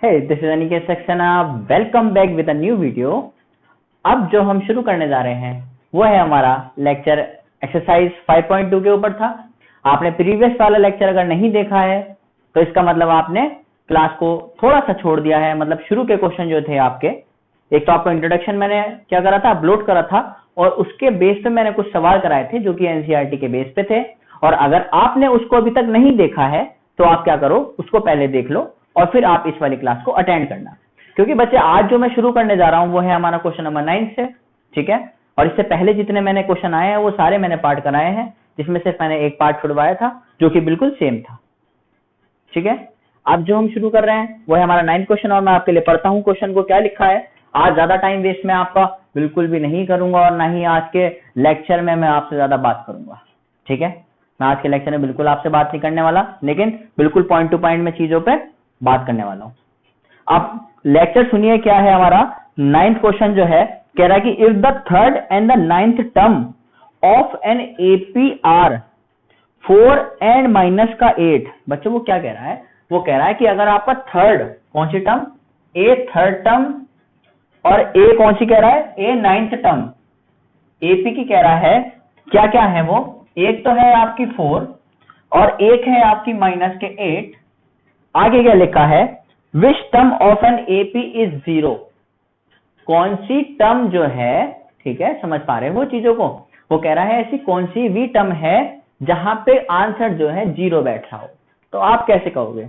Hey, this is Aniket Saxena. Welcome back with a new video. अब जो हम शुरू करने जा रहे हैं वो है हमारा लेक्चर एक्सरसाइज 5.2 के ऊपर था। आपने प्रीवियस वाला लेक्चर अगर नहीं देखा है तो इसका मतलब आपने क्लास को थोड़ा सा छोड़ दिया है। मतलब शुरू के क्वेश्चन जो थे आपके, एक तो आपको इंट्रोडक्शन मैंने क्या करा था, अपलोड करा था, और उसके बेस पे मैंने कुछ सवाल कराए थे जो कि एनसीईआरटी के बेस पे थे। और अगर आपने उसको अभी तक नहीं देखा है तो आप क्या करो, उसको पहले देख लो और फिर आप इस वाली क्लास को अटेंड करना। क्योंकि बच्चे आज जो मैं शुरू करने जा रहा हूं वो है हमारा क्वेश्चन नंबर 9 से, ठीक है। और इससे पहले जितने मैंने क्वेश्चन आए हैं वो सारे मैंने पार्ट कराए हैं, जिसमें सिर्फ मैंने एक पार्ट छुड़वाया था जो कि बिल्कुल सेम था, ठीक है। अब जो हम शुरू कर रहे हैं वो है हमारा 9 क्वेश्चन, और मैं आपके लिए पढ़ता हूँ क्वेश्चन को क्या लिखा है। आज ज्यादा टाइम वेस्ट मैं आपका बिल्कुल भी नहीं करूंगा और ना ही आज के लेक्चर में मैं आपसे ज्यादा बात करूंगा, ठीक है। मैं आज के लेक्चर में बिल्कुल आपसे बात नहीं करने वाला, लेकिन बिल्कुल पॉइंट टू पॉइंट में चीजों पे बात करने वाला हूं। अब लेक्चर सुनिए क्या है हमारा। 9th क्वेश्चन जो है कह रहा है कि if the third and the 9th term of an AP are 4 and minus का 8, बच्चों वो क्या कह रहा है, वो कह रहा है कि अगर आपका थर्ड, कौन सी टर्म, ए थर्ड टर्म, और ए कौन सी कह रहा है, ए 9th टर्म, एपी की कह रहा है, क्या क्या है वो, एक तो है आपकी 4 और एक है आपकी माइनस के 8। आगे क्या लिखा है, which term of an AP is 0, कौन सी टर्म जो है, ठीक है, समझ पा रहे हो चीजों को। वो कह रहा है ऐसी कौन सी भी टर्म है जहां पे आंसर जो है 0 बैठ रहा हो। तो आप कैसे कहोगे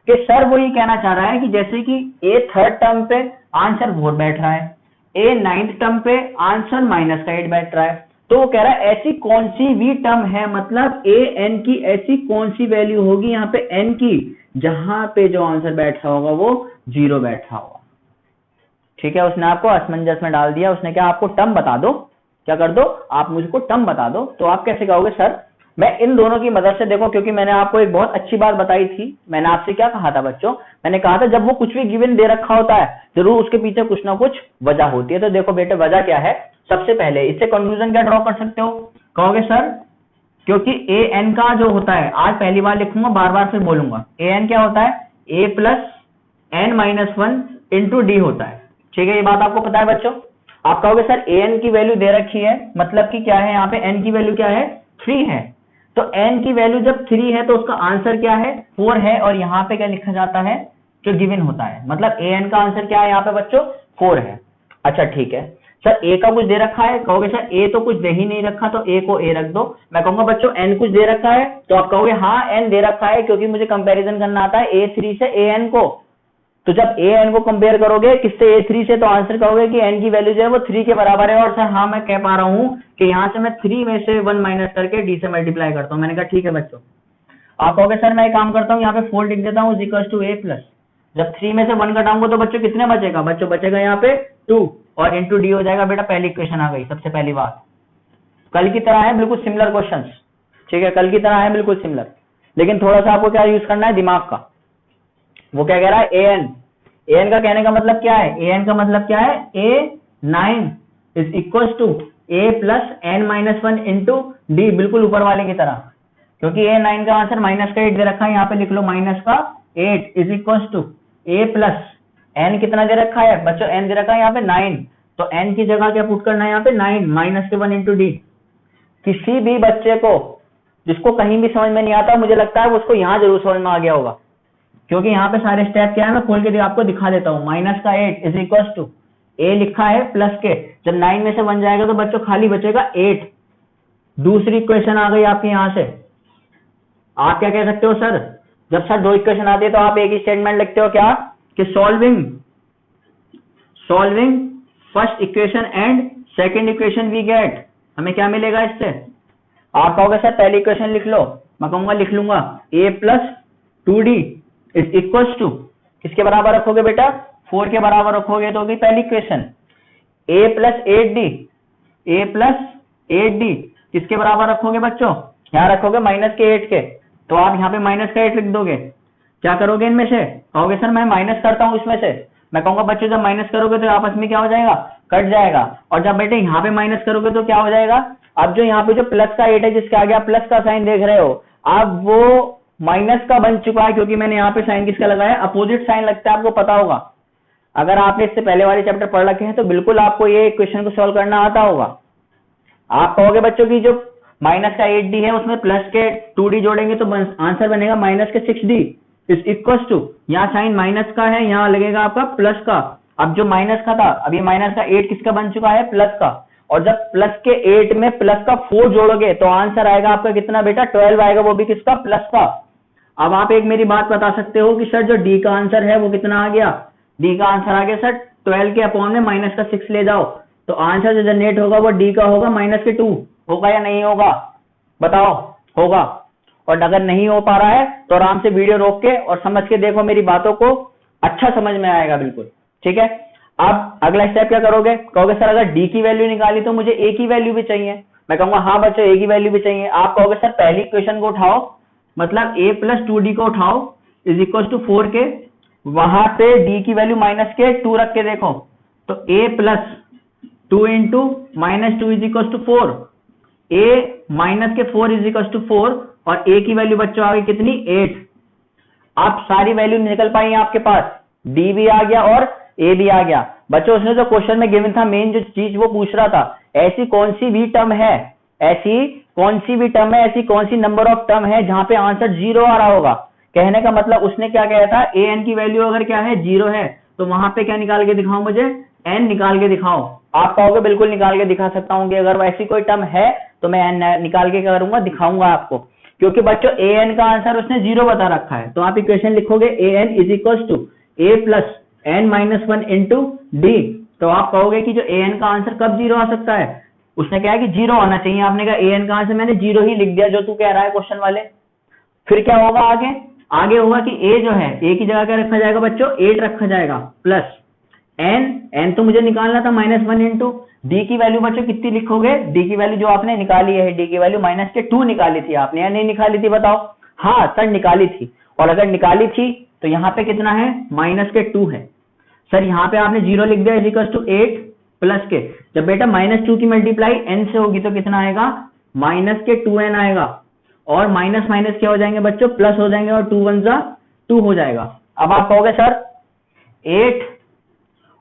कि सर वो ये कहना चाह रहा है कि जैसे कि ए थर्ड टर्म पे आंसर 4 बैठ रहा है, ए 9th टर्म पे आंसर माइनस का 8 बैठ रहा है, तो वो कह रहा है ऐसी कौन सी भी टर्म है, मतलब ए एन की ऐसी कौन सी वैल्यू होगी यहाँ पे एन की, जहां पे जो आंसर बैठ रहा होगा वो 0 बैठ रहा होगा, ठीक है। उसने आपको असमंजस में डाल दिया। उसने क्या, आपको टर्म बता दो, क्या कर दो, आप मुझको टर्म बता दो। तो आप कैसे कहोगे सर, मैं इन दोनों की मदद से, देखो क्योंकि मैंने आपको एक बहुत अच्छी बात बताई थी। मैंने आपसे क्या कहा था बच्चों, मैंने कहा था जब वो कुछ भी गिवन दे रखा होता है जरूर उसके पीछे कुछ ना कुछ वजह होती है। तो देखो बेटे वजह क्या है, सबसे पहले इससे कंक्लूजन क्या ड्रॉ कर सकते हो, कहोगे सर क्योंकि ए एन का जो होता है, आज पहली बार लिखूंगा बार बार फिर बोलूंगा, ए एन क्या होता है, A plus N minus 1 into D होता है, ठीक है। ये बात आपको पता है बच्चों। आप कहोगे सर ए एन की वैल्यू दे रखी है, मतलब कि क्या है यहाँ पे, एन की वैल्यू क्या है, 3 है। तो n की वैल्यू जब 3 है तो उसका आंसर क्या है, 4 है। और यहाँ पे क्या लिखा जाता है, जो गिवन होता है, मतलब an का आंसर क्या है यहाँ पे बच्चों, 4 है। अच्छा ठीक है सर, a का कुछ दे रखा है, कहोगे सर a तो कुछ दे ही नहीं रखा तो a को a रख दो। मैं कहूंगा बच्चों n कुछ दे रखा है, तो आप कहोगे हाँ n दे रखा है, क्योंकि मुझे कंपैरिजन करना आता है a3 से an को। तो जब an को कंपेयर करोगे किससे, a3 से, तो आंसर कहोगे कि n की वैल्यू जो है वो 3 के बराबर है। और सर हाँ मैं कह पा रहा हूं कि यहाँ से मैं 3 में से 1 माइनस करके d से मल्टीप्लाई करता हूं। मैंने कहा ठीक है बच्चों। आप कहोगे सर मैं एक काम करता हूँ, यहाँ पे 4 लिख देता हूँ इक्वल टू a प्लस, जब 3 में से 1 घटाऊंगा तो बच्चों कितने बचेगा, बच्चों बचेगा यहाँ पे 2 और इंटू डी हो जाएगा। बेटा पहली इक्वेशन आ गई। सबसे पहली बात, कल की तरह है बिल्कुल सिमिलर क्वेश्चन, ठीक है, कल की तरह है बिल्कुल सिमिलर, लेकिन थोड़ा सा आपको क्या यूज करना है, दिमाग का। वो क्या कह रहा है, an का कहने का मतलब क्या है, an का मतलब क्या है, a9 is equal to a plus N minus 1 into d, बिल्कुल ऊपर वाले की तरह। क्योंकि a9 का आंसर माइनस का 8 दे रखा है, यहाँ पे लिख लो माइनस का 8 is equal to a plus n कितना दे रखा है बच्चों, n दे रखा है यहाँ पे 9, तो n की जगह क्या पुट करना है यहाँ पे 9 माइनस के 1 इंटू डी। किसी भी बच्चे को जिसको कहीं भी समझ में नहीं आता, मुझे लगता है उसको यहाँ जरूर समझ में आ गया होगा, क्योंकि यहाँ पे सारे स्टेप क्या है मैं खोल के आपको दिखा देता हूँ। माइनस का 8 इज इक्वल टू a लिखा है प्लस के, जब 9 में से 1 जाएगा तो बच्चों खाली बचेगा 8। दूसरी इक्वेशन आ गई आपकी यहाँ से। आप क्या कह सकते हो सर, जब सर 2 इक्वेशन आती है तो आप एक ही स्टेटमेंट लिखते हो क्या, कि solving first equation and second equation we get, हमें क्या मिलेगा इससे। आप कहोगे सर पहली इक्वेशन लिख लो, मैं कहूंगा लिख लूंगा a plus 2d is equal to, किसके बराबर रखोगे बेटा, 4 के बराबर रखोगे तो होगी पहली इक्वेशन। a प्लस 8d किसके बराबर रखोगे बच्चों, यहाँ रखोगे माइनस के 8 के, तो आप यहाँ पे माइनस का 8 लिख दोगे। क्या करोगे इनमें से, कहोगे सर मैं माइनस करता हूं इसमें से। मैं कहूंगा बच्चों जब माइनस करोगे तो आपस में क्या हो जाएगा, कट जाएगा। और जब बेटे यहाँ पे माइनस करोगे तो क्या हो जाएगा, अब जो यहाँ पे जो प्लस का 8 है जिसके आगे आप प्लस का साइन देख रहे हो, अब वो माइनस का बन चुका है, क्योंकि मैंने यहाँ पे साइन किसका लगाया, अपोजिट साइन लगता है, आपको पता होगा। अगर आपने इससे पहले वाले चैप्टर पढ़ रखे हैं तो बिल्कुल आपको ये क्वेश्चन को सॉल्व करना आता होगा। आप कहोगे बच्चों की जो माइनस का 8d है उसमें प्लस के 2d जोड़ेंगे तो आंसर बनेगा माइनस के 6d इज इक्वल टू, यहाँ साइन माइनस का है, यहाँ लगेगा आपका प्लस का। अब जो माइनस का था, अब ये माइनस का 8 किसका बन चुका है, प्लस का। और जब प्लस के 8 में प्लस का 4 जोड़ोगे तो आंसर आएगा आपका कितना बेटा, 12 आएगा, वो भी किसका, प्लस का। अब आप एक मेरी बात बता सकते हो कि सर जो डी का आंसर है वो कितना आ गया, डी का आंसर आ गया सर 12 के अपॉन में माइनस का 6 ले जाओ, तो आंसर जो जनरेट होगा वो डी का होगा माइनस के 2, होगा या नहीं होगा, बताओ, होगा। और अगर नहीं हो पा रहा है तो आराम से वीडियो रोक के और समझ के देखो मेरी बातों को, अच्छा समझ में आएगा बिल्कुल, ठीक है। अब अगला स्टेप क्या करोगे, कहोगे सर अगर डी की वैल्यू निकाली तो मुझे ए की वैल्यू भी चाहिए। मैं कहूंगा हाँ बच्चों ए की वैल्यू भी चाहिए। आप कहोगे सर पहली इक्वेशन को उठाओ, मतलब a प्लस 2d को उठाओ इज इक्वल टू 4 के, वहां पे d की वैल्यू माइनस के 2 रख के देखो, तो a plus 2 into minus 2 is equal to 4, a minus के 4 इज इक्वल टू 4, और a की वैल्यू बच्चों आ गई कितनी, 8। आप सारी वैल्यू निकल पाई आपके पास, d भी आ गया और a भी आ गया। बच्चों उसने जो क्वेश्चन में गिवन था, मेन जो चीज वो पूछ रहा था, ऐसी कौन सी भी टर्म है, ऐसी कौन सी भी टर्म है, ऐसी कौन सी नंबर ऑफ टर्म है जहां पे आंसर 0 आ रहा होगा। कहने का मतलब उसने क्या कहा था, ए एन की वैल्यू अगर क्या है 0 है तो वहां पे क्या निकाल के दिखाओ, मुझे एन निकाल के दिखाओ। आप कहोगे बिल्कुल निकाल के दिखा सकता हूँ कि अगर ऐसी कोई टर्म है तो मैं एन निकाल के क्या करूंगा, दिखाऊंगा आपको, क्योंकि बच्चों ए एन का आंसर उसने 0 बता रखा है। तो आप इक्वेशन लिखोगे A N is equal to A plus N minus 1 into D, तो आप कहोगे कि जो ए एन का आंसर कब 0 आ सकता है, उसने कहा कि 0 आना चाहिए, आपने कहा ए एन का आंसर मैंने 0 ही लिख दिया जो तू कह रहा है क्वेश्चन वाले। फिर क्या होगा आगे, आगे होगा कि ए जो है, ए की जगह क्या रखा जाएगा बच्चों, 8 रखा जाएगा, प्लस एन तो मुझे निकालना था -1 इंटू डी की वैल्यू बच्चों कितनी लिखोगे, डी की वैल्यू जो आपने निकाली है, डी की वैल्यू माइनस के 2 निकाली थी आपने या नहीं निकाली थी, बताओ। हाँ सर निकाली थी, और अगर निकाली थी तो यहाँ पे कितना है, माइनस के 2 है। सर यहाँ पे आपने 0 लिख दिया इज इक्वल टू 8 प्लस के, जब बेटा -2 की मल्टीप्लाई n से होगी तो कितना आएगा, माइनस के 2n आएगा, और माइनस माइनस क्या हो जाएंगे बच्चों, प्लस हो जाएंगे, और 2 1 जा 2 हो जाएगा। अब आप कहोगे सर 8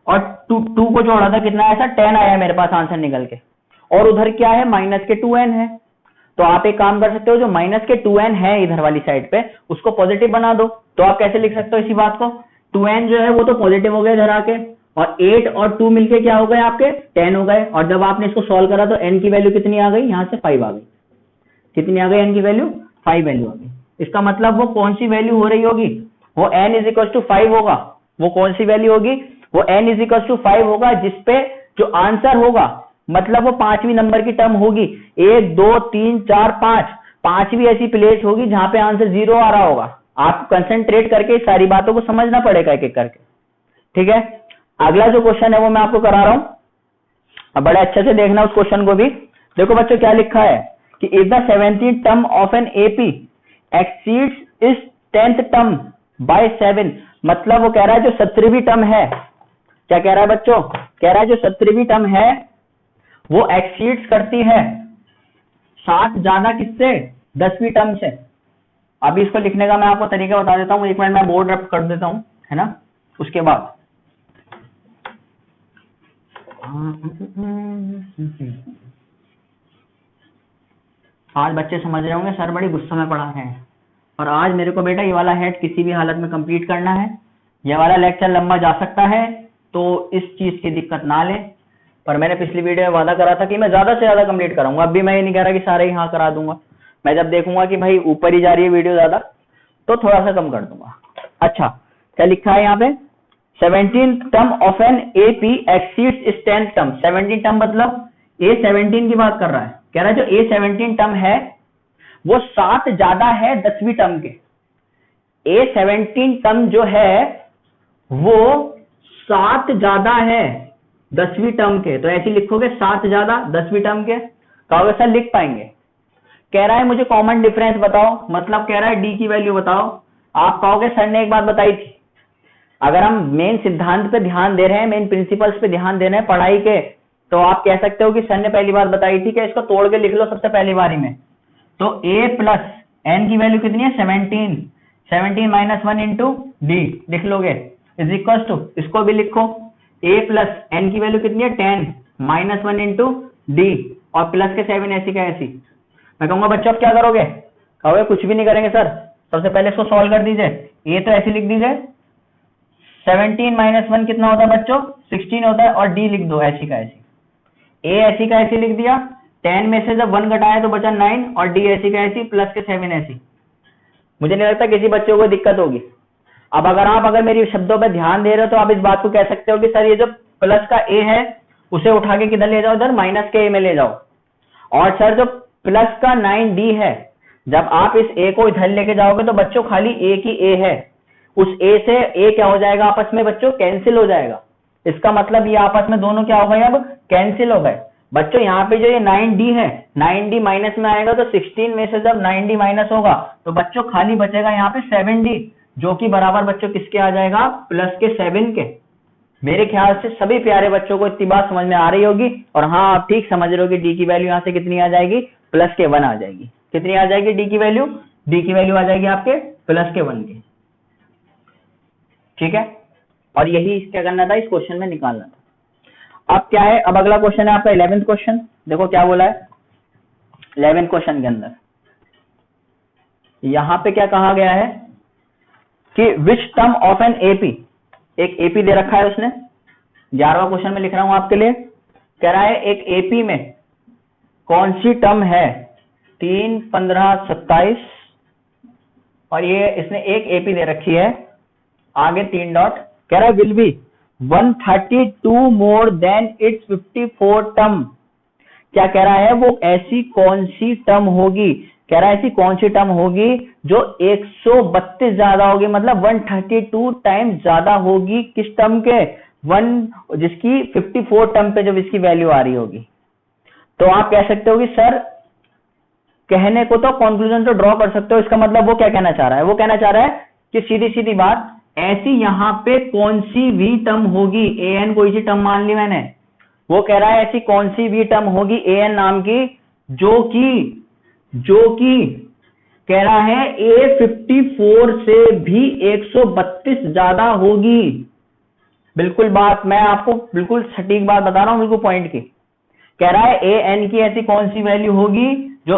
और 2 को जोड़ा था कितना आया सर, 10 आया मेरे पास आंसर निकल के, और उधर क्या है, माइनस के 2n है। तो आप एक काम कर सकते हो, जो माइनस के 2n है इधर वाली साइड पे उसको पॉजिटिव बना दो। तो आप कैसे लिख सकते हो इसी बात को, 2n जो है वो तो पॉजिटिव हो गए इधर आके, और 8 और 2 मिलके क्या हो गए आपके, 10 हो गए। और जब आपने इसको सॉल्व करा तो n की वैल्यू कितनी आ गई, यहाँ से 5 आ गई, कितनी आ गई, n की वैल्यू 5 वैल्यू आ गई। इसका मतलब वो कौन सी वैल्यू हो रही होगी, वो n इज इक्वल टू 5 होगा। वो कौन सी वैल्यू होगी, वो n इज इक्वल टू 5 होगा, जिसपे जो आंसर होगा, मतलब वो 5वीं नंबर की टर्म होगी, 1 2 3 4 5, 5वीं ऐसी प्लेस होगी जहां पे आंसर 0 आ रहा होगा। आपको कंसेंट्रेट करके सारी बातों को समझना पड़ेगा एक एक करके, ठीक है। अगला जो क्वेश्चन है वो मैं आपको करा रहा हूं, अब बड़े अच्छे से देखना उस क्वेश्चन को भी। देखो बच्चों क्या लिखा है कि if the 17th term of an AP exceeds इस 10th टर्म बाय 7, मतलब वो कह रहा है जो 17वीं टर्म है, क्या कह रहा है बच्चों, कह रहा है जो 17वीं टर्म है वो एक्सीड्स करती है 7 ज्यादा किससे, 10वीं टर्म से। अभी इसको लिखने का मैं आपको तरीका बता देता हूं, एक मिनट मैं बोर्ड रब कर देता हूं, है ना, उसके बाद आज बच्चे समझ रहे होंगे सर बड़ी गुस्सा में पड़ा है, और आज मेरे को बेटा ये वाला हेड किसी भी हालत में कंप्लीट करना है। ये वाला लेक्चर लंबा जा सकता है तो इस चीज की दिक्कत ना ले, पर मैंने पिछली वीडियो में वादा करा था कि मैं ज्यादा से ज्यादा कंप्लीट कराऊंगा। अब भी मैं ये नहीं कह रहा कि सारे ही हाँ करा दूंगा, मैं जब देखूंगा कि भाई ऊपर ही जा रही है वीडियो ज्यादा तो थोड़ा सा कम कर दूंगा। अच्छा क्या लिखा है यहाँ पे, 17th term of an AP exceeds इस 10th टर्म। 17 टर्म मतलब A17 की बात कर रहा है, कह रहा है जो A17 टर्म है वो 7 ज्यादा है 10वीं टर्म के। A17 टर्म जो है वो 7 ज्यादा है 10वीं टर्म के, तो ऐसे लिखोगे 7 ज्यादा 10वीं टर्म के, कहोगे सर लिख पाएंगे। कह रहा है मुझे कॉमन डिफरेंस बताओ, मतलब कह रहा है डी की वैल्यू बताओ। आप कहोगे सर ने एक बात बताई थी, अगर हम मेन सिद्धांत पे ध्यान दे रहे हैं, मेन प्रिंसिपल्स पे ध्यान दे रहे हैं पढ़ाई के, तो आप कह सकते हो कि सर ने पहली बार बताई थी कि इसको तोड़ के लिख लो सबसे पहली बारी में। तो a प्लस n की वैल्यू कितनी है 17, 17 माइनस 1 इंटू डी लिख लोगे इज इक्वल टू, इसको भी लिखो a प्लस n की वैल्यू कितनी है 10 माइनस 1 इंटू डी और प्लस के 7 ऐसी का ऐसी। मैं कहूंगा बच्चों आप क्या करोगे, कहोगे कुछ भी नहीं करेंगे सर, सबसे पहले इसको सॉल्व कर दीजिए, a तो ऐसे लिख दीजिए 17 माइनस 1 कितना होता है बच्चों 16 होता है और d लिख दो ऐसी का ऐसी, a ऐसी का ऐसी लिख दिया, 10 में से जब 1 घटाया तो बचा 9 और d ऐसी का ऐसी प्लस के 7 ऐसी। मुझे नहीं लगता किसी बच्चे को दिक्कत होगी। अब अगर मेरी शब्दों पे ध्यान दे रहे हो तो आप इस बात को कह सकते हो कि सर ये जो प्लस का a है उसे उठा के किधर ले जाओ, इधर माइनस के a में ले जाओ, और सर जो प्लस का 9d है जब आप इस a को इधर लेके जाओगे तो बच्चों खाली a की a है, उस a से a क्या हो जाएगा आपस में बच्चों कैंसिल हो जाएगा। इसका मतलब ये आपस में दोनों क्या हो गए अब कैंसिल हो गए। बच्चों यहाँ पे जो ये 9d है 9d माइनस में आएगा तो 16 में से जब 9d माइनस होगा तो बच्चों खाली बचेगा यहाँ पे 7d, जो कि बराबर बच्चों किसके आ जाएगा प्लस के 7 के। मेरे ख्याल से सभी प्यारे बच्चों को इतनी बात समझ में आ रही होगी, और हाँ आप ठीक समझ रहे हो कि d की वैल्यू यहाँ से कितनी आ जाएगी प्लस के 1 आ जाएगी। कितनी आ जाएगी d की वैल्यू आ जाएगी आपके प्लस के 1 की, ठीक है। और यही क्या करना था इस क्वेश्चन में निकालना था। अब क्या है, अब अगला क्वेश्चन है आपका 11th क्वेश्चन। देखो क्या बोला है 11th क्वेश्चन के अंदर, यहां पे क्या कहा गया है कि which term of an AP, एक एपी दे रखा है उसने, 11वां क्वेश्चन में लिख रहा हूं आपके लिए। कह रहा है एक एपी में कौन सी टर्म है 3, 15, 27, और ये इसने एक एपी दे रखी है, आगे 3 डॉट, कह रहा है will be 132 more than it's 54 term. क्या कह रहा है, वो ऐसी कौन सी टर्म होगी, कह रहा है ऐसी कौन सी टर्म होगी जो 132 ज्यादा होगी, मतलब 132 टाइम ज्यादा होगी किस टर्म के, जिसकी 54 टर्म पे जब इसकी वैल्यू आ रही होगी। तो आप कह सकते हो कि सर कहने को तो कंक्लूजन तो ड्रॉ कर सकते हो, इसका मतलब वो क्या कहना चाह रहा है, वो कहना चाह रहा है कि सीधी सीधी बात, ऐसी यहां पे कौन सी भी टर्म होगी, an कोई सी टर्म मान ली मैंने, वो कह रहा है ऐसी कौन सी भी टर्म होगी an नाम की जो कि कह रहा है A54 से भी 132 ज्यादा होगी। बिल्कुल बात मैं आपको बिल्कुल सटीक बात बता रहा हूं, बिल्कुल पॉइंट की। कह रहा है an की ऐसी कौन सी वैल्यू होगी जो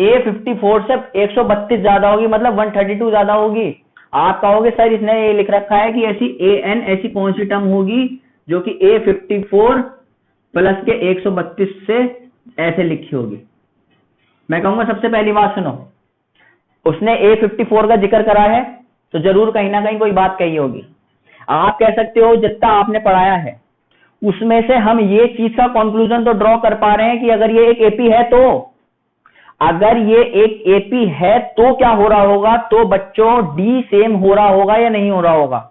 A54 से 132 ज्यादा होगी, मतलब 132 ज्यादा होगी। आप कहोगे सर इसने ये लिख रखा है कि ऐसी an ऐसी कौन सी टर्म होगी जो कि A54 प्लस के 132 से ऐसे लिखी होगी। मैं कहूंगा सबसे पहली बात सुनो, उसने A54 का जिक्र करा है तो जरूर कहीं ना कहीं कोई बात कही होगी। आप कह सकते हो जितना आपने पढ़ाया है उसमें से हम ये चीज का कंक्लूजन तो ड्रॉ कर पा रहे हैं कि अगर ये एक एपी है तो, अगर ये एक एपी है तो क्या हो रहा होगा, तो बच्चों डी सेम हो रहा होगा या नहीं हो रहा होगा।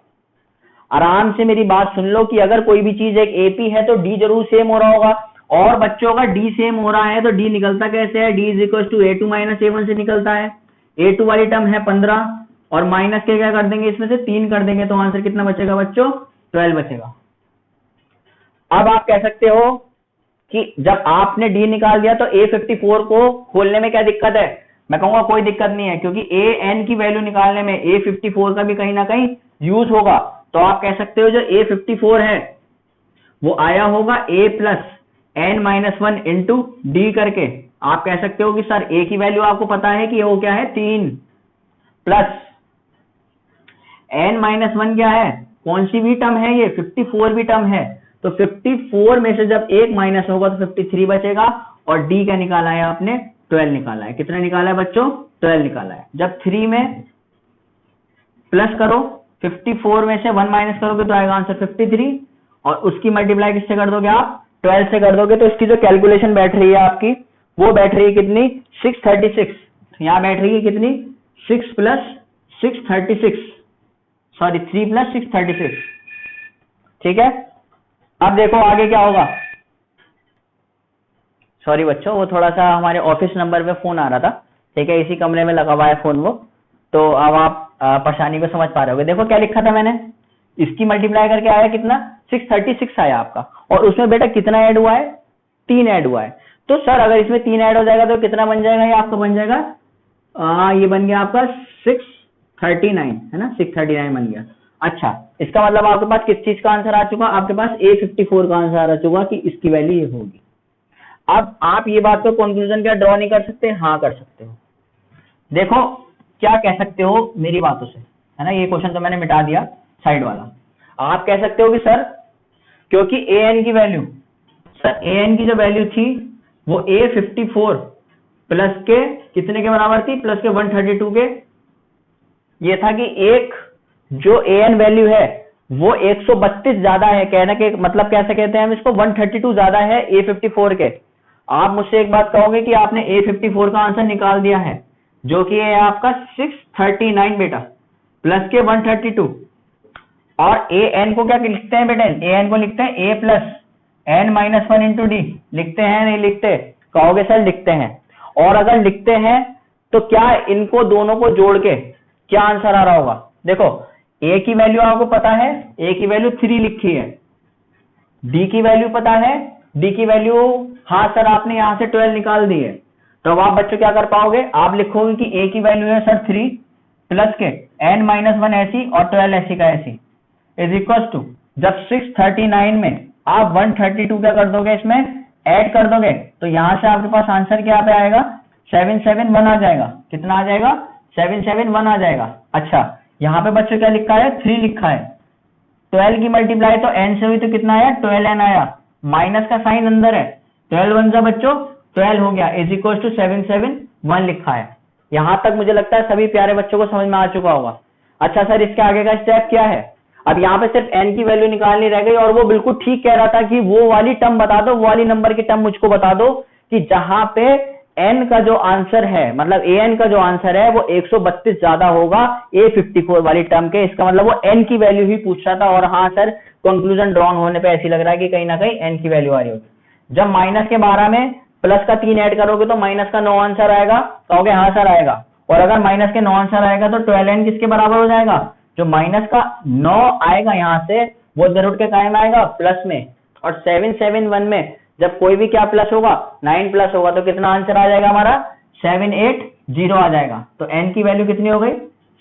आराम से मेरी बात सुन लो कि अगर कोई भी चीज एक एपी है तो डी जरूर सेम हो रहा होगा। और बच्चों का डी सेम हो रहा है तो डी निकलता कैसे है, d is equal to A2 minus A1 से निकलता है। A2 वाली टर्म है 15 और माइनस के क्या कर देंगे, इसमें से 3 कर देंगे तो आंसर कितना बचेगा बच्चों 12 बचेगा। अब आप कह सकते हो कि जब आपने डी निकाल दिया तो A54 को खोलने में क्या दिक्कत है, मैं कहूंगा कोई दिक्कत नहीं है, क्योंकि an की वैल्यू निकालने में A54 का भी कहीं ना कहीं यूज होगा। तो आप कह सकते हो जो A54 है वो आया होगा A plus n minus 1 into D करके। आप कह सकते हो कि सर a की वैल्यू आपको पता है कि वो क्या है 3, प्लस n माइनस 1 क्या है, कौन सी भी टर्म है, ये 54 भी टर्म है, तो 54 में से जब 1 माइनस होगा तो 53 बचेगा, और d क्या निकाला है आपने 12 निकाला है। कितना निकाला है बच्चों 12 निकाला है। जब 3 में प्लस करो 54 में से 1 माइनस करोगे तो आएगा आंसर 53, और उसकी मल्टीप्लाई किससे कर दोगे आप 12 से कर दोगे, तो इसकी जो कैलकुलेशन बैठ रही है आपकी वो बैठ रही है कितनी 636। यहां बैठ रही है कितनी 6 प्लस 636, सॉरी 3 प्लस 636, ठीक है। अब देखो आगे क्या होगा, सॉरी बच्चों वो थोड़ा सा हमारे ऑफिस नंबर पे फोन आ रहा था, ठीक है, इसी कमरे में लगा हुआ है फोन वो, तो अब आप परेशानी को समझ पा रहे होगे। देखो क्या लिखा था मैंने, इसकी मल्टीप्लाई करके आया कितना 636 आया आपका, और उसमें बेटा कितना ऐड हुआ है 3 ऐड हुआ है। तो सर अगर इसमें 3 ऐड हो जाएगा तो कितना बन जाएगा, ये आपका बन जाएगा ये बन गया आपका 639 है ना, 639 बन गया। अच्छा, इसका मतलब आपके पास किस चीज का आंसर आ चुका, आपके पास A54 का आंसर आ चुका कि इसकी वैल्यू ये होगी। अब आप ये बात को कंक्लूजन क्या ड्रॉ नहीं कर सकते? हाँ कर सकते हो। देखो क्या कह सकते हो मेरी बातों से, है ना, ये क्वेश्चन तो मैंने मिटा दिया साइड वाला। आप कह सकते हो कि सर क्योंकि an की वैल्यू, सर an की जो वैल्यू थी वो A54 प्लस के कितने के बराबर थी, प्लस के 132 के। ये था कि एक जो an वैल्यू है वो 132 ज्यादा है, कहने के मतलब कैसे कहते हैं हम इसको, 132 ज्यादा है A54 के। आप मुझसे एक बात कहोगे कि आपने A54 का आंसर निकाल दिया है जो कि है आपका 639 बेटा प्लस के 132, और an को क्या लिखते हैं बेटा, an को लिखते हैं a plus n minus 1 into D. लिखते हैं नहीं लिखते? कहोगे सर लिखते हैं। और अगर लिखते हैं तो क्या इनको दोनों को जोड़ के क्या आंसर आ रहा होगा? देखो a की वैल्यू आपको पता है, a की वैल्यू 3 लिखी है, d की वैल्यू पता है, d की वैल्यू, हाँ सर आपने यहां से 12 निकाल दी है। तो अब आप बच्चों क्या कर पाओगे, आप लिखोगे कि a की वैल्यू है सर 3 प्लस के n माइनस 1 ऐसी और 12 ऐसी का ऐसी इज इक्वल टू, जब 639 में आप 132 क्या कर दोगे, इसमें ऐड कर दोगे, तो यहां से आपके पास आंसर क्या पे आएगा, 771 आ जाएगा। कितना आ जाएगा? 771 आ जाएगा। अच्छा, यहाँ पे बच्चों क्या लिखा है, 3 लिखा है, 12 की मल्टीप्लाई तो n से हुई तो कितना आया, 12n आया, माइनस का साइन अंदर है, 12 वन जा बच्चों 12 हो गया, इज इक्वल टू 771 लिखा है। यहां तक मुझे लगता है सभी प्यारे बच्चों को समझ में आ चुका होगा। अच्छा सर इसके आगे का स्टेप क्या है? अब यहाँ पे सिर्फ n की वैल्यू निकालनी रह गई, और वो बिल्कुल ठीक कह रहा था कि वो वाली टर्म बता दो, वो वाली नंबर की टर्म मुझको बता दो कि जहां पे n का जो आंसर है, मतलब an का जो आंसर है वो 132 ज्यादा होगा A54 वाली टर्म के। इसका मतलब वो n की वैल्यू ही पूछ रहा था। और हाँ सर, कंक्लूजन ड्रॉन होने पे ऐसी लग रहा है कि कहीं ना कहीं n की वैल्यू आ रही होगी। जब माइनस के 12 में प्लस का 3 ऐड करोगे तो माइनस का 9 आंसर आएगा, कहोगे हाँ सर आएगा। और अगर माइनस के 9 आंसर आएगा तो 12n किसके बराबर हो जाएगा, जो माइनस का 9 आएगा यहाँ से वो इधर उठ के कायम आएगा प्लस में, और 771 में जब कोई भी क्या प्लस होगा, 9 प्लस होगा, तो कितना आंसर आ जाएगा हमारा, 780 आ जाएगा। तो n की वैल्यू कितनी हो गई,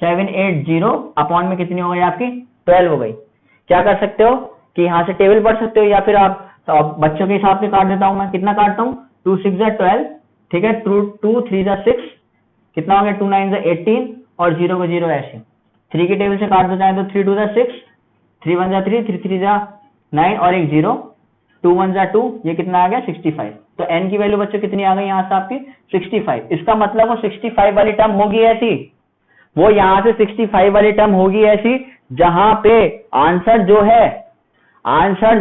780 अपॉन में कितनी हो गई आपकी, 12 हो गई। क्या कर सकते हो कि यहाँ से टेबल पढ़ सकते हो, या फिर आप बच्चों के हिसाब से काट देता हूं मैं। कितना काटता हूँ, 2 6 12, ठीक है, 2 3 6, कितना हो गया, 2 9 18, और 0 को 0 ऐसे 3 की टेबल से काट दो चाहे तो 3 2 6, 3 1 3, 3 3 9, और एक 0, 2 1 2, ये कितना आ गया 65। तो n की वैल्यू बच्चों कितनी आ गई यहाँ से आपकी 65। इसका मतलब वो 65 वाली टर्म होगी ऐसी, वो यहाँ से 65 वाली टर्म होगी ऐसी जहां पे आंसर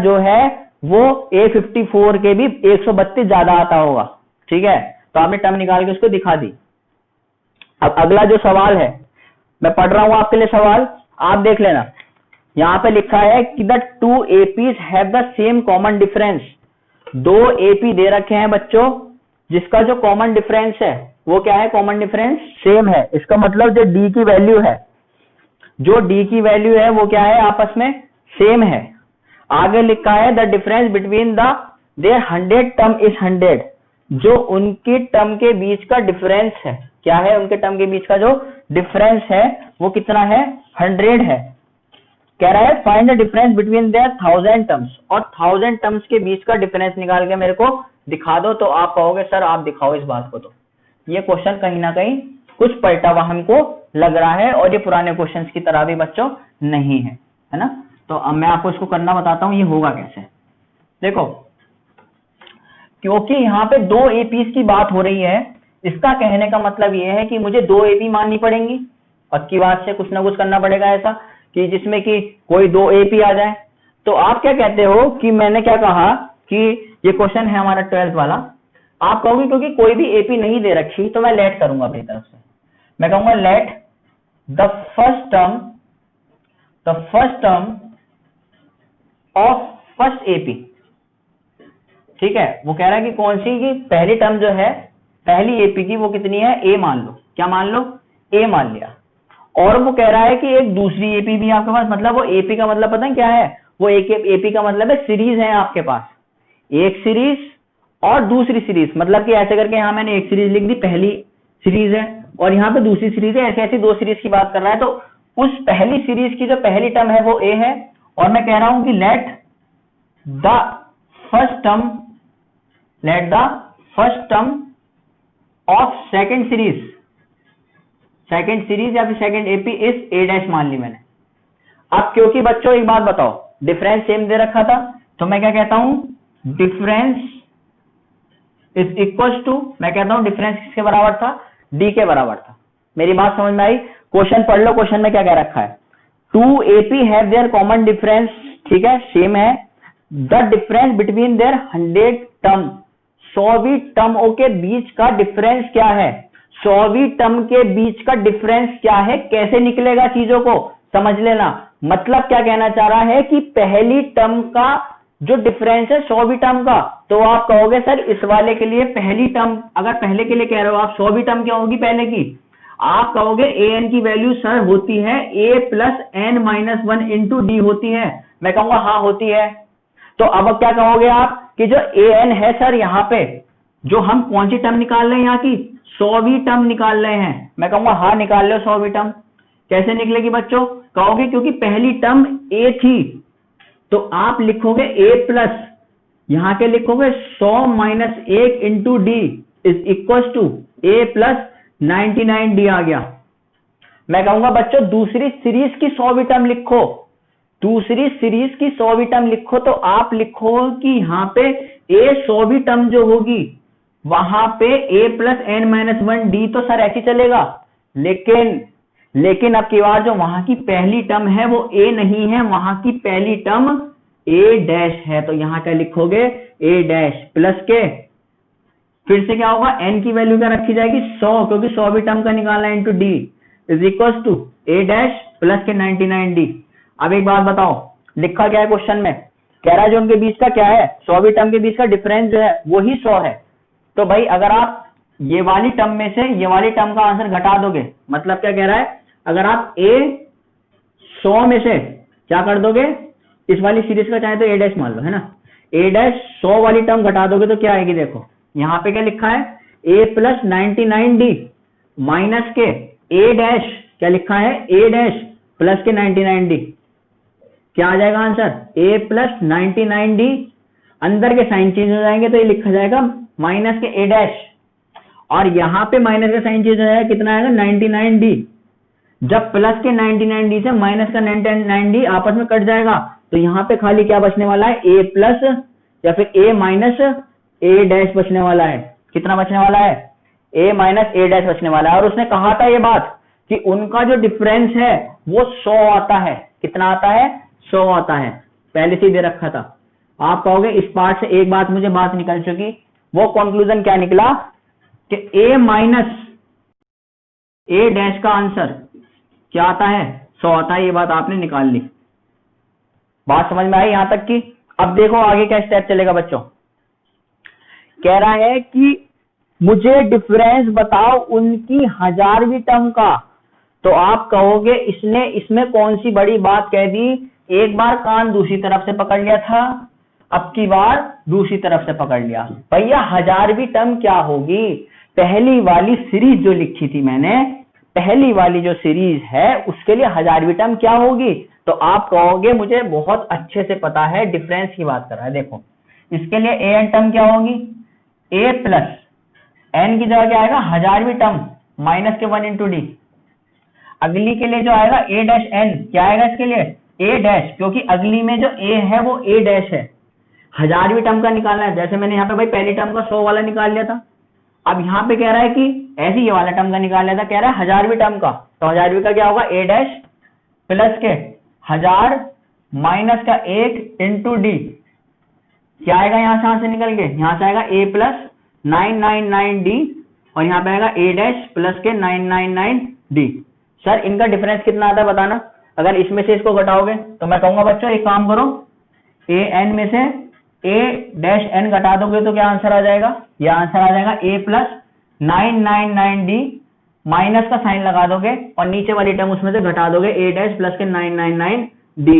जो है वो A54 के भी 132 ज्यादा आता होगा। ठीक है, तो आपने टर्म निकाल के उसको दिखा दी। अब अगला जो सवाल है मैं पढ़ रहा हूं आपके लिए सवाल, आप देख लेना। यहां पे लिखा है कि the 2 APs have the same common difference. 2 AP दे रखे हैं बच्चों, जिसका जो कॉमन डिफरेंस है वो क्या है, कॉमन डिफरेंस सेम है। इसका मतलब जो D की वैल्यू है, जो D की वैल्यू है वो क्या है, आपस में सेम है। आगे लिखा है the difference between the their 100 term is 100। जो उनकी टर्म के बीच का डिफरेंस है, क्या है, उनके टर्म के बीच का जो डिफरेंस है वो कितना है, 100 है। कह रहा है find the difference between there 1000 terms, और 1000 टर्म्स के बीच का डिफरेंस निकाल के मेरे को दिखा दो। तो आप कहोगे सर आप दिखाओ इस बात को। तो ये क्वेश्चन कहीं ना कहीं कुछ पलटा हुआ हमको लग रहा है, और ये पुराने क्वेश्चंस की तरह भी बच्चों नहीं है ना। तो अब मैं आपको इसको करना बताता हूं, ये होगा कैसे। देखो, क्योंकि यहाँ पे 2 APs की बात हो रही है, इसका कहने का मतलब ये है कि मुझे 2 AP माननी पड़ेंगी। पक्की बात से कुछ ना कुछ करना पड़ेगा ऐसा कि जिसमें कि कोई 2 AP आ जाए। तो आप क्या कहते हो कि मैंने क्या कहा कि ये क्वेश्चन है हमारा 12th वाला। आप कहोगे क्योंकि कोई भी AP नहीं दे रखी तो मैं लेट करूंगा अपनी तरफ से। मैं कहूंगा let the first term of first AP। ठीक है, वो कह रहा है कि कौन सी की पहली टर्म जो है पहली AP की वो कितनी है, A मान लो। क्या मान लो, A मान लिया। और वो कह रहा है कि एक दूसरी AP भी आपके पास, मतलब वो AP का मतलब पता है क्या है, वो एक AP का मतलब है सीरीज है आपके पास, एक सीरीज और दूसरी सीरीज। मतलब कि ऐसे करके यहां मैंने एक सीरीज लिख दी, पहली सीरीज है, और यहाँ पे दूसरी सीरीज है, ऐसी ऐसी दो सीरीज की बात कर रहा है। तो उस पहली सीरीज की जो पहली टर्म है वो ए है, और मैं कह रहा हूं कि let the first term of second series या फिर second AP is a dash मान ली मैंने। अब क्योंकि बच्चों एक बात बताओ, डिफरेंस सेम दे रखा था, तो मैं क्या कहता हूं, डिफरेंस इज इक्वल टू, मैं कहता हूं डिफरेंस किसके बराबर था, डी के बराबर था। मेरी बात समझ में आई? क्वेश्चन पढ़ लो, क्वेश्चन में क्या कह रखा है, 2 AP have their common difference, ठीक है, सेम है, the difference between their 100 term, 100वीं टर्मों के बीच का डिफरेंस क्या है, 100वीं टर्म के बीच का डिफरेंस क्या है, कैसे निकलेगा चीजों को समझ लेना। मतलब क्या कहना चाह रहा है कि पहली टर्म का जो डिफरेंस है 100वीं टर्म का, तो आप कहोगे सर इस वाले के लिए पहली टर्म, अगर पहले के लिए कह रहे हो आप, 100वीं टर्म क्या होगी पहले की, आप कहोगे an की वैल्यू सर होती है a plus n minus 1 into D होती है। मैं कहूंगा हाँ होती है। तो अब क्या कहोगे आप कि जो an है सर, यहाँ पे जो हम कौन सी टर्म निकाल रहे हैं, यहाँ की 100वीं टर्म निकाल रहे हैं। मैं कहूंगा हाँ निकाल लो 100वीं टर्म। कैसे निकलेगी बच्चों? कहोगे क्योंकि पहली टर्म a थी, तो आप लिखोगे a प्लस, यहां के लिखोगे 100 minus 1 into d is equal to a plus 99d आ गया। मैं कहूंगा बच्चों दूसरी सीरीज की 100वीं टर्म लिखो, दूसरी सीरीज की 100वीं टर्म लिखो, तो आप लिखो कि यहां पे a 100वीं टर्म जो होगी वहां पे a plus n minus 1d, तो सर ऐसी चलेगा। लेकिन अब की बार जो वहां की पहली टर्म है वो a नहीं है, वहां की पहली टर्म a डैश है, तो यहां क्या लिखोगे a डैश प्लस के, फिर से क्या होगा, n की वैल्यू क्या रखी जाएगी 100, क्योंकि 100वीं टर्म का निकालना into d is equal to a dash plus के 99d। अब एक बात बताओ, लिखा क्या है क्वेश्चन में, कह रहा है जो उनके बीच का क्या है, 100वीं टर्म के बीच का डिफरेंस जो है वो ही 100 है। तो भाई अगर आप ये वाली टर्म में से ये वाली टर्म का आंसर घटा दोगे, मतलब क्या कह रहा है, अगर आप a 100 में से क्या कर दोगे, इस वाली सीरीज का चाहे तो a डैश मान लो, है ना, a डैश 100 वाली टर्म घटा दोगे तो क्या आएगी, देखो यहां पे क्या लिखा है a प्लस 99d माइनस के a डैश, क्या लिखा है a डैश प्लस के 99d, क्या आ जाएगा आंसर a प्लस 99d, अंदर के साइन चेंज हो जाएंगे तो ये लिखा जाएगा माइनस के a डैश, और यहां पे माइनस का साइन चेंज हो जाएगा, कितना आएगा 99d, जब प्लस के 99d से माइनस का 99d आपस में कट जाएगा, तो यहां पे खाली क्या बचने वाला है, a प्लस या फिर a माइनस a डैश बचने वाला है। कितना बचने वाला है, a माइनस a डैश बचने वाला है। और उसने कहा था ये बात कि उनका जो डिफरेंस है वो 100 आता है। कितना आता है, 100 आता है, पहले से दे रखा था। आप कहोगे इस पार्ट से एक बात मुझे बात निकल चुकी, वो कंक्लूजन क्या निकला कि a माइनस a डैश का आंसर क्या आता है, 100 आता है। ये बात आपने निकाल ली, बात समझ में आई यहां तक की। अब देखो आगे क्या स्टेप चलेगा बच्चों, कह रहा है कि मुझे डिफरेंस बताओ उनकी 1000वीं टर्म का। तो आप कहोगे इसने इसमें कौन सी बड़ी बात कह दी, एक बार कान दूसरी तरफ से पकड़ लिया था, अब की बार दूसरी तरफ से पकड़ लिया। भैया 1000वीं टर्म क्या होगी, पहली वाली सीरीज जो लिखी थी मैंने, पहली वाली जो सीरीज है उसके लिए 1000वीं टर्म क्या होगी। तो आप कहोगे मुझे बहुत अच्छे से पता है, डिफरेंस की बात कर रहा है। देखो इसके लिए an टर्म क्या होगी, a प्लस n की जगह क्या आएगा 1000वीं टर्म माइनस के 1 इंटू डी। अगली के लिए जो आएगा a डैश n, क्या आएगा इसके लिए a डैश, क्योंकि अगली में जो a है वो a डैश है। 1000वीं टर्म का निकालना है, जैसे मैंने यहाँ पे भाई पहली टर्म का 100 वाला निकाल लिया था, अब यहाँ पे कह रहा है कि ऐसे ये वाला टर्म का निकाल लिया था, कह रहा है 1000वीं टर्म का। तो 1000वीं का क्या होगा, a डैश प्लस के 1000 माइनस का 1 इंटू डी, क्या आएगा यहाँ से निकल के, यहाँ से आएगा a प्लस 999d, और यहाँ पे आएगा a डैश प्लस के 999d। सर इनका डिफरेंस कितना आता है बताना, अगर इसमें से इसको घटाओगे तो मैं कहूंगा बच्चों एक काम करो, a n में से a डैश n घटा दोगे तो क्या आंसर आ जाएगा, यह आंसर आ जाएगा a प्लस 999d, माइनस का साइन लगा दोगे और नीचे वाली टर्म उसमें से घटा दोगे, a डैश प्लस के 999d।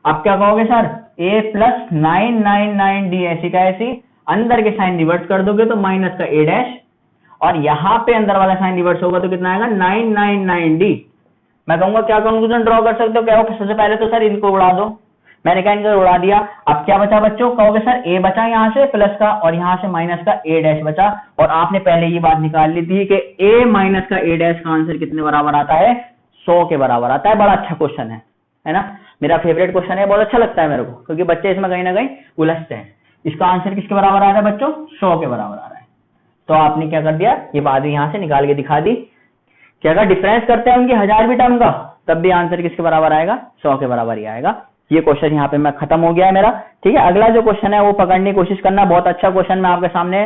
अब क्या कहोगे सर, a प्लस 999d ऐसी का ऐसी, अंदर के साइन रिवर्स कर दोगे तो माइनस का a डैश, और यहाँ पे अंदर वाला साइन रिवर्स होगा तो कितना आएगा 999D। मैं कहूंगा क्या कंक्लूजन ड्रॉ कर सकते हो, क्या सबसे पहले तो सर इनको उड़ा दो, मैंने कहा इनको उड़ा दिया। अब क्या बचा बच्चों, कहोगे सर ए बचा यहाँ से प्लस का और यहाँ से माइनस का ए डैश बचा, और आपने पहले ये बात निकाल ली थी कि ए माइनस का ए डैश का आंसर कितने बराबर आता है, 100 के बराबर आता है। बड़ा अच्छा क्वेश्चन है ना, मेरा फेवरेट क्वेश्चन है, बहुत अच्छा लगता है मेरे को, क्योंकि बच्चे इसमें कहीं ना कहीं उलझते हैं। इसका आंसर किसके बराबर आ रहा है बच्चों, 100 के बराबर आ रहा है। तो आपने क्या कर दिया, ये बात यहाँ से निकाल के दिखा दी कि अगर डिफरेंस करते हैं उनकी 1000 भी टर्म का, तब भी आंसर किसके बराबर आएगा, 100 के बराबर ही आएगा। ये क्वेश्चन यहाँ पे मैं खत्म हो गया है मेरा। ठीक है, अगला जो क्वेश्चन है वो पकड़ने की कोशिश करना, बहुत अच्छा क्वेश्चन मैं आपके सामने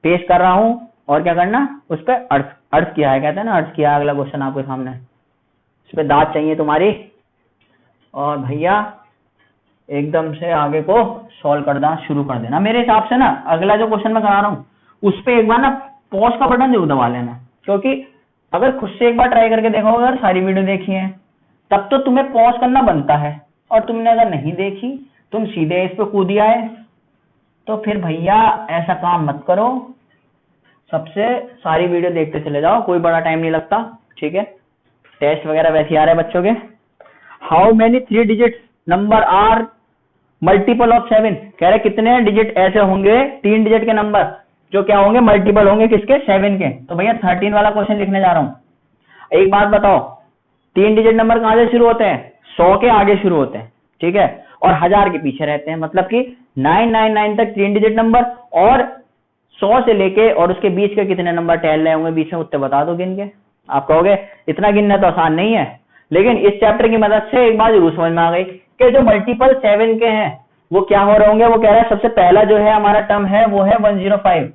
पेश कर रहा हूं, और क्या करना, उस पर अर्थ किया है, कहते हैं ना अर्थ किया है। अगला क्वेश्चन आपके सामने, इस पे दाद चाहिए तुम्हारी, और भैया एकदम से आगे को सॉल्व करना शुरू कर देना। मेरे हिसाब से ना अगला जो क्वेश्चन मैं करा रहा हूँ उस पर एक बार ना पॉज का बटन जरूर दबा लेना, क्योंकि अगर खुद से एक बार ट्राई करके देखोगे, अगर सारी वीडियो देखी है तब तो तुम्हें पॉज करना बनता है, और तुमने अगर नहीं देखी, तुम सीधे इस पे कूद आए, तो फिर भैया ऐसा काम मत करो। सबसे सारी वीडियो देखते चले जाओ, कोई बड़ा टाइम नहीं लगता। ठीक है, टेस्ट वगैरह वैसे आ रहे हैं बच्चों के। How many 3 digit number are multiple of 7, कह रहे कितने डिजिट ऐसे होंगे 3 डिजिट के नंबर जो क्या होंगे, मल्टीपल होंगे किसके, 7 के। तो भैया 13 वाला क्वेश्चन लिखने जा रहा हूं। एक बात बताओ, 3 डिजिट नंबर कहां से शुरू होते हैं, 100 के आगे शुरू होते हैं, ठीक है, और 1000 के पीछे रहते हैं, मतलब कि 999 तक 3 डिजिट नंबर, और 100 से लेके और उसके बीच के कितने नंबर टहल रहे होंगे बीच में, उत्तर बता दो गिन के। आप कहोगे इतना गिनना तो आसान नहीं है, लेकिन इस चैप्टर की मदद से एक बात जरूर समझ में आ गई कि जो मल्टीपल 7 के हैं वो क्या हो रहे होंगे। वो कह रहा है सबसे पहला जो है हमारा टर्म है वो है 105।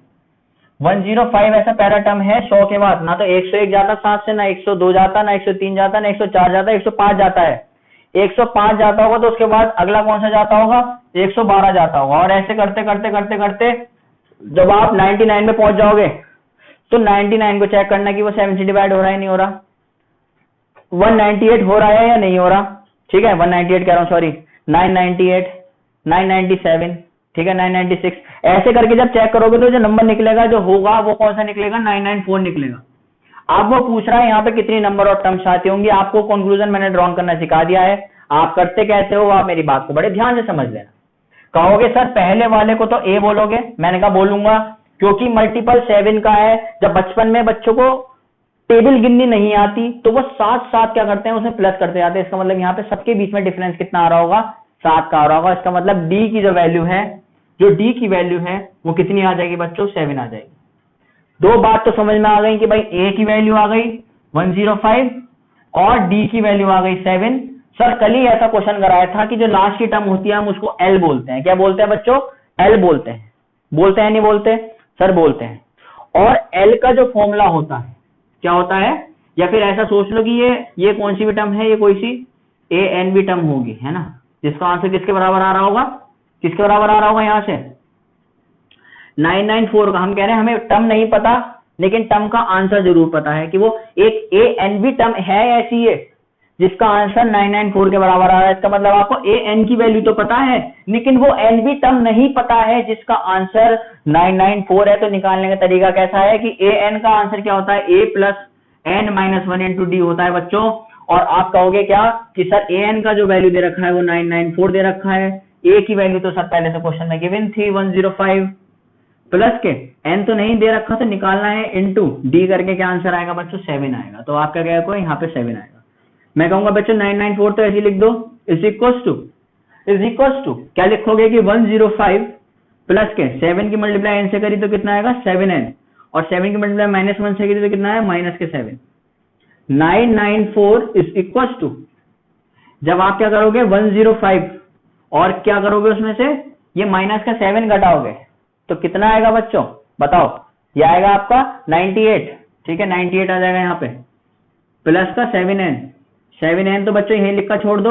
105 ऐसा पहला टर्म है 100 के बाद, ना तो 101 जाता 7 से, ना 102 जाता, ना 103 जाता, ना 104 जाता, 105 जाता है। 105 जाता होगा तो उसके बाद अगला कौन सा जाता होगा, 112 जाता होगा, और ऐसे करते करते करते करते जब आप 99 में पहुंच जाओगे तो 99 को चेक करना कि वो 7 से डिवाइड हो रहा है नहीं हो रहा, 198 हो रहा है या नहीं हो रहा। ठीक है, 198 कह रहा हूं, सॉरी, 998, 997, ठीक है, 996, ऐसे करके जब चेक करोगे तो जो नंबर निकलेगा जो होगा वो कौन सा निकलेगा, 994 निकलेगा। अब वो पूछ रहा है यहाँ पे कितनी नंबर और टर्म्स आती होंगी। आपको कंक्लूजन मैंने ड्रॉ करना सिखा दिया है, आप करते कैसे हो, आप मेरी बात को बड़े ध्यान से समझ लेना। कहोगे सर पहले वाले को तो ए बोलोगे, मैंने कहा बोलूंगा, क्योंकि मल्टीपल 7 का है। जब बचपन में बच्चों को टेबल गिननी नहीं आती तो वो साथ साथ क्या करते हैं, उसमें प्लस करते जाते हैं। इसका मतलब यहाँ पे सबके बीच में डिफरेंस कितना आ रहा होगा, 7 का आ रहा होगा। इसका मतलब डी की जो वैल्यू है, जो डी की वैल्यू है वो कितनी आ जाएगी बच्चों, 7 आ जाएगी। दो बात तो समझ में आ गई कि भाई ए की वैल्यू आ गई 105 और डी की वैल्यू आ गई 7। सर कल ही ऐसा क्वेश्चन कराया था कि जो लास्ट की टर्म होती है हम उसको एल बोलते हैं। क्या बोलते हैं बच्चों, एल बोलते हैं। बोलते हैं नहीं बोलते, सर बोलते हैं। और एल का जो फॉर्मूला होता है क्या होता है, या फिर ऐसा सोच लो कि ये कौन सी भी टर्म है, ये कोई सी ए एन भी टर्म होगी, है ना, जिसका आंसर किसके बराबर आ रहा होगा, किसके बराबर आ रहा होगा यहां से 994 का। हम कह रहे हैं हमें टर्म नहीं पता लेकिन टर्म का आंसर जरूर पता है कि वो एक ए एन बी टर्म है ऐसी है जिसका आंसर 994 के बराबर आ रहा है। इसका मतलब आपको ए एन की वैल्यू तो पता है लेकिन वो एन बी टर्म नहीं पता है जिसका आंसर 994 है। तो निकालने का तरीका कैसा है कि ए एन का आंसर क्या होता है, A plus N minus 1 into D होता है बच्चों। और आप कहोगे क्या कि सर ए एन का जो वैल्यू दे रखा है वो 994 दे रखा है, ए की वैल्यू तो सर पहले से क्वेश्चन में गिवन थी 105, प्लस के एन तो नहीं दे रखा तो निकालना है इनटू डी करके क्या आंसर आएगा बच्चों, 7 आएगा। तो आपका क्या है, यहाँ पे 7 आएगा। मैं कहूंगा बच्चों 994 तो ऐसे लिख दो, इज इक्वल्स टू क्या लिखोगे कि 105 प्लस के 7 की मल्टीप्लाई एन से करी तो कितना आएगा 7n, और 7 की मल्टीप्लाई माइनस 1 से करी तो कितना है माइनस के 7। 994 इज इक्वल्स टू, जब आप क्या करोगे 105 और क्या करोगे उसमें से ये माइनस का 7 घटाओगे तो कितना आएगा बच्चों बताओ, ये आएगा आपका 98, ठीक है 98 आ जाएगा यहाँ पे, प्लस का 7n तो बच्चों यही लिख कर छोड़ दो,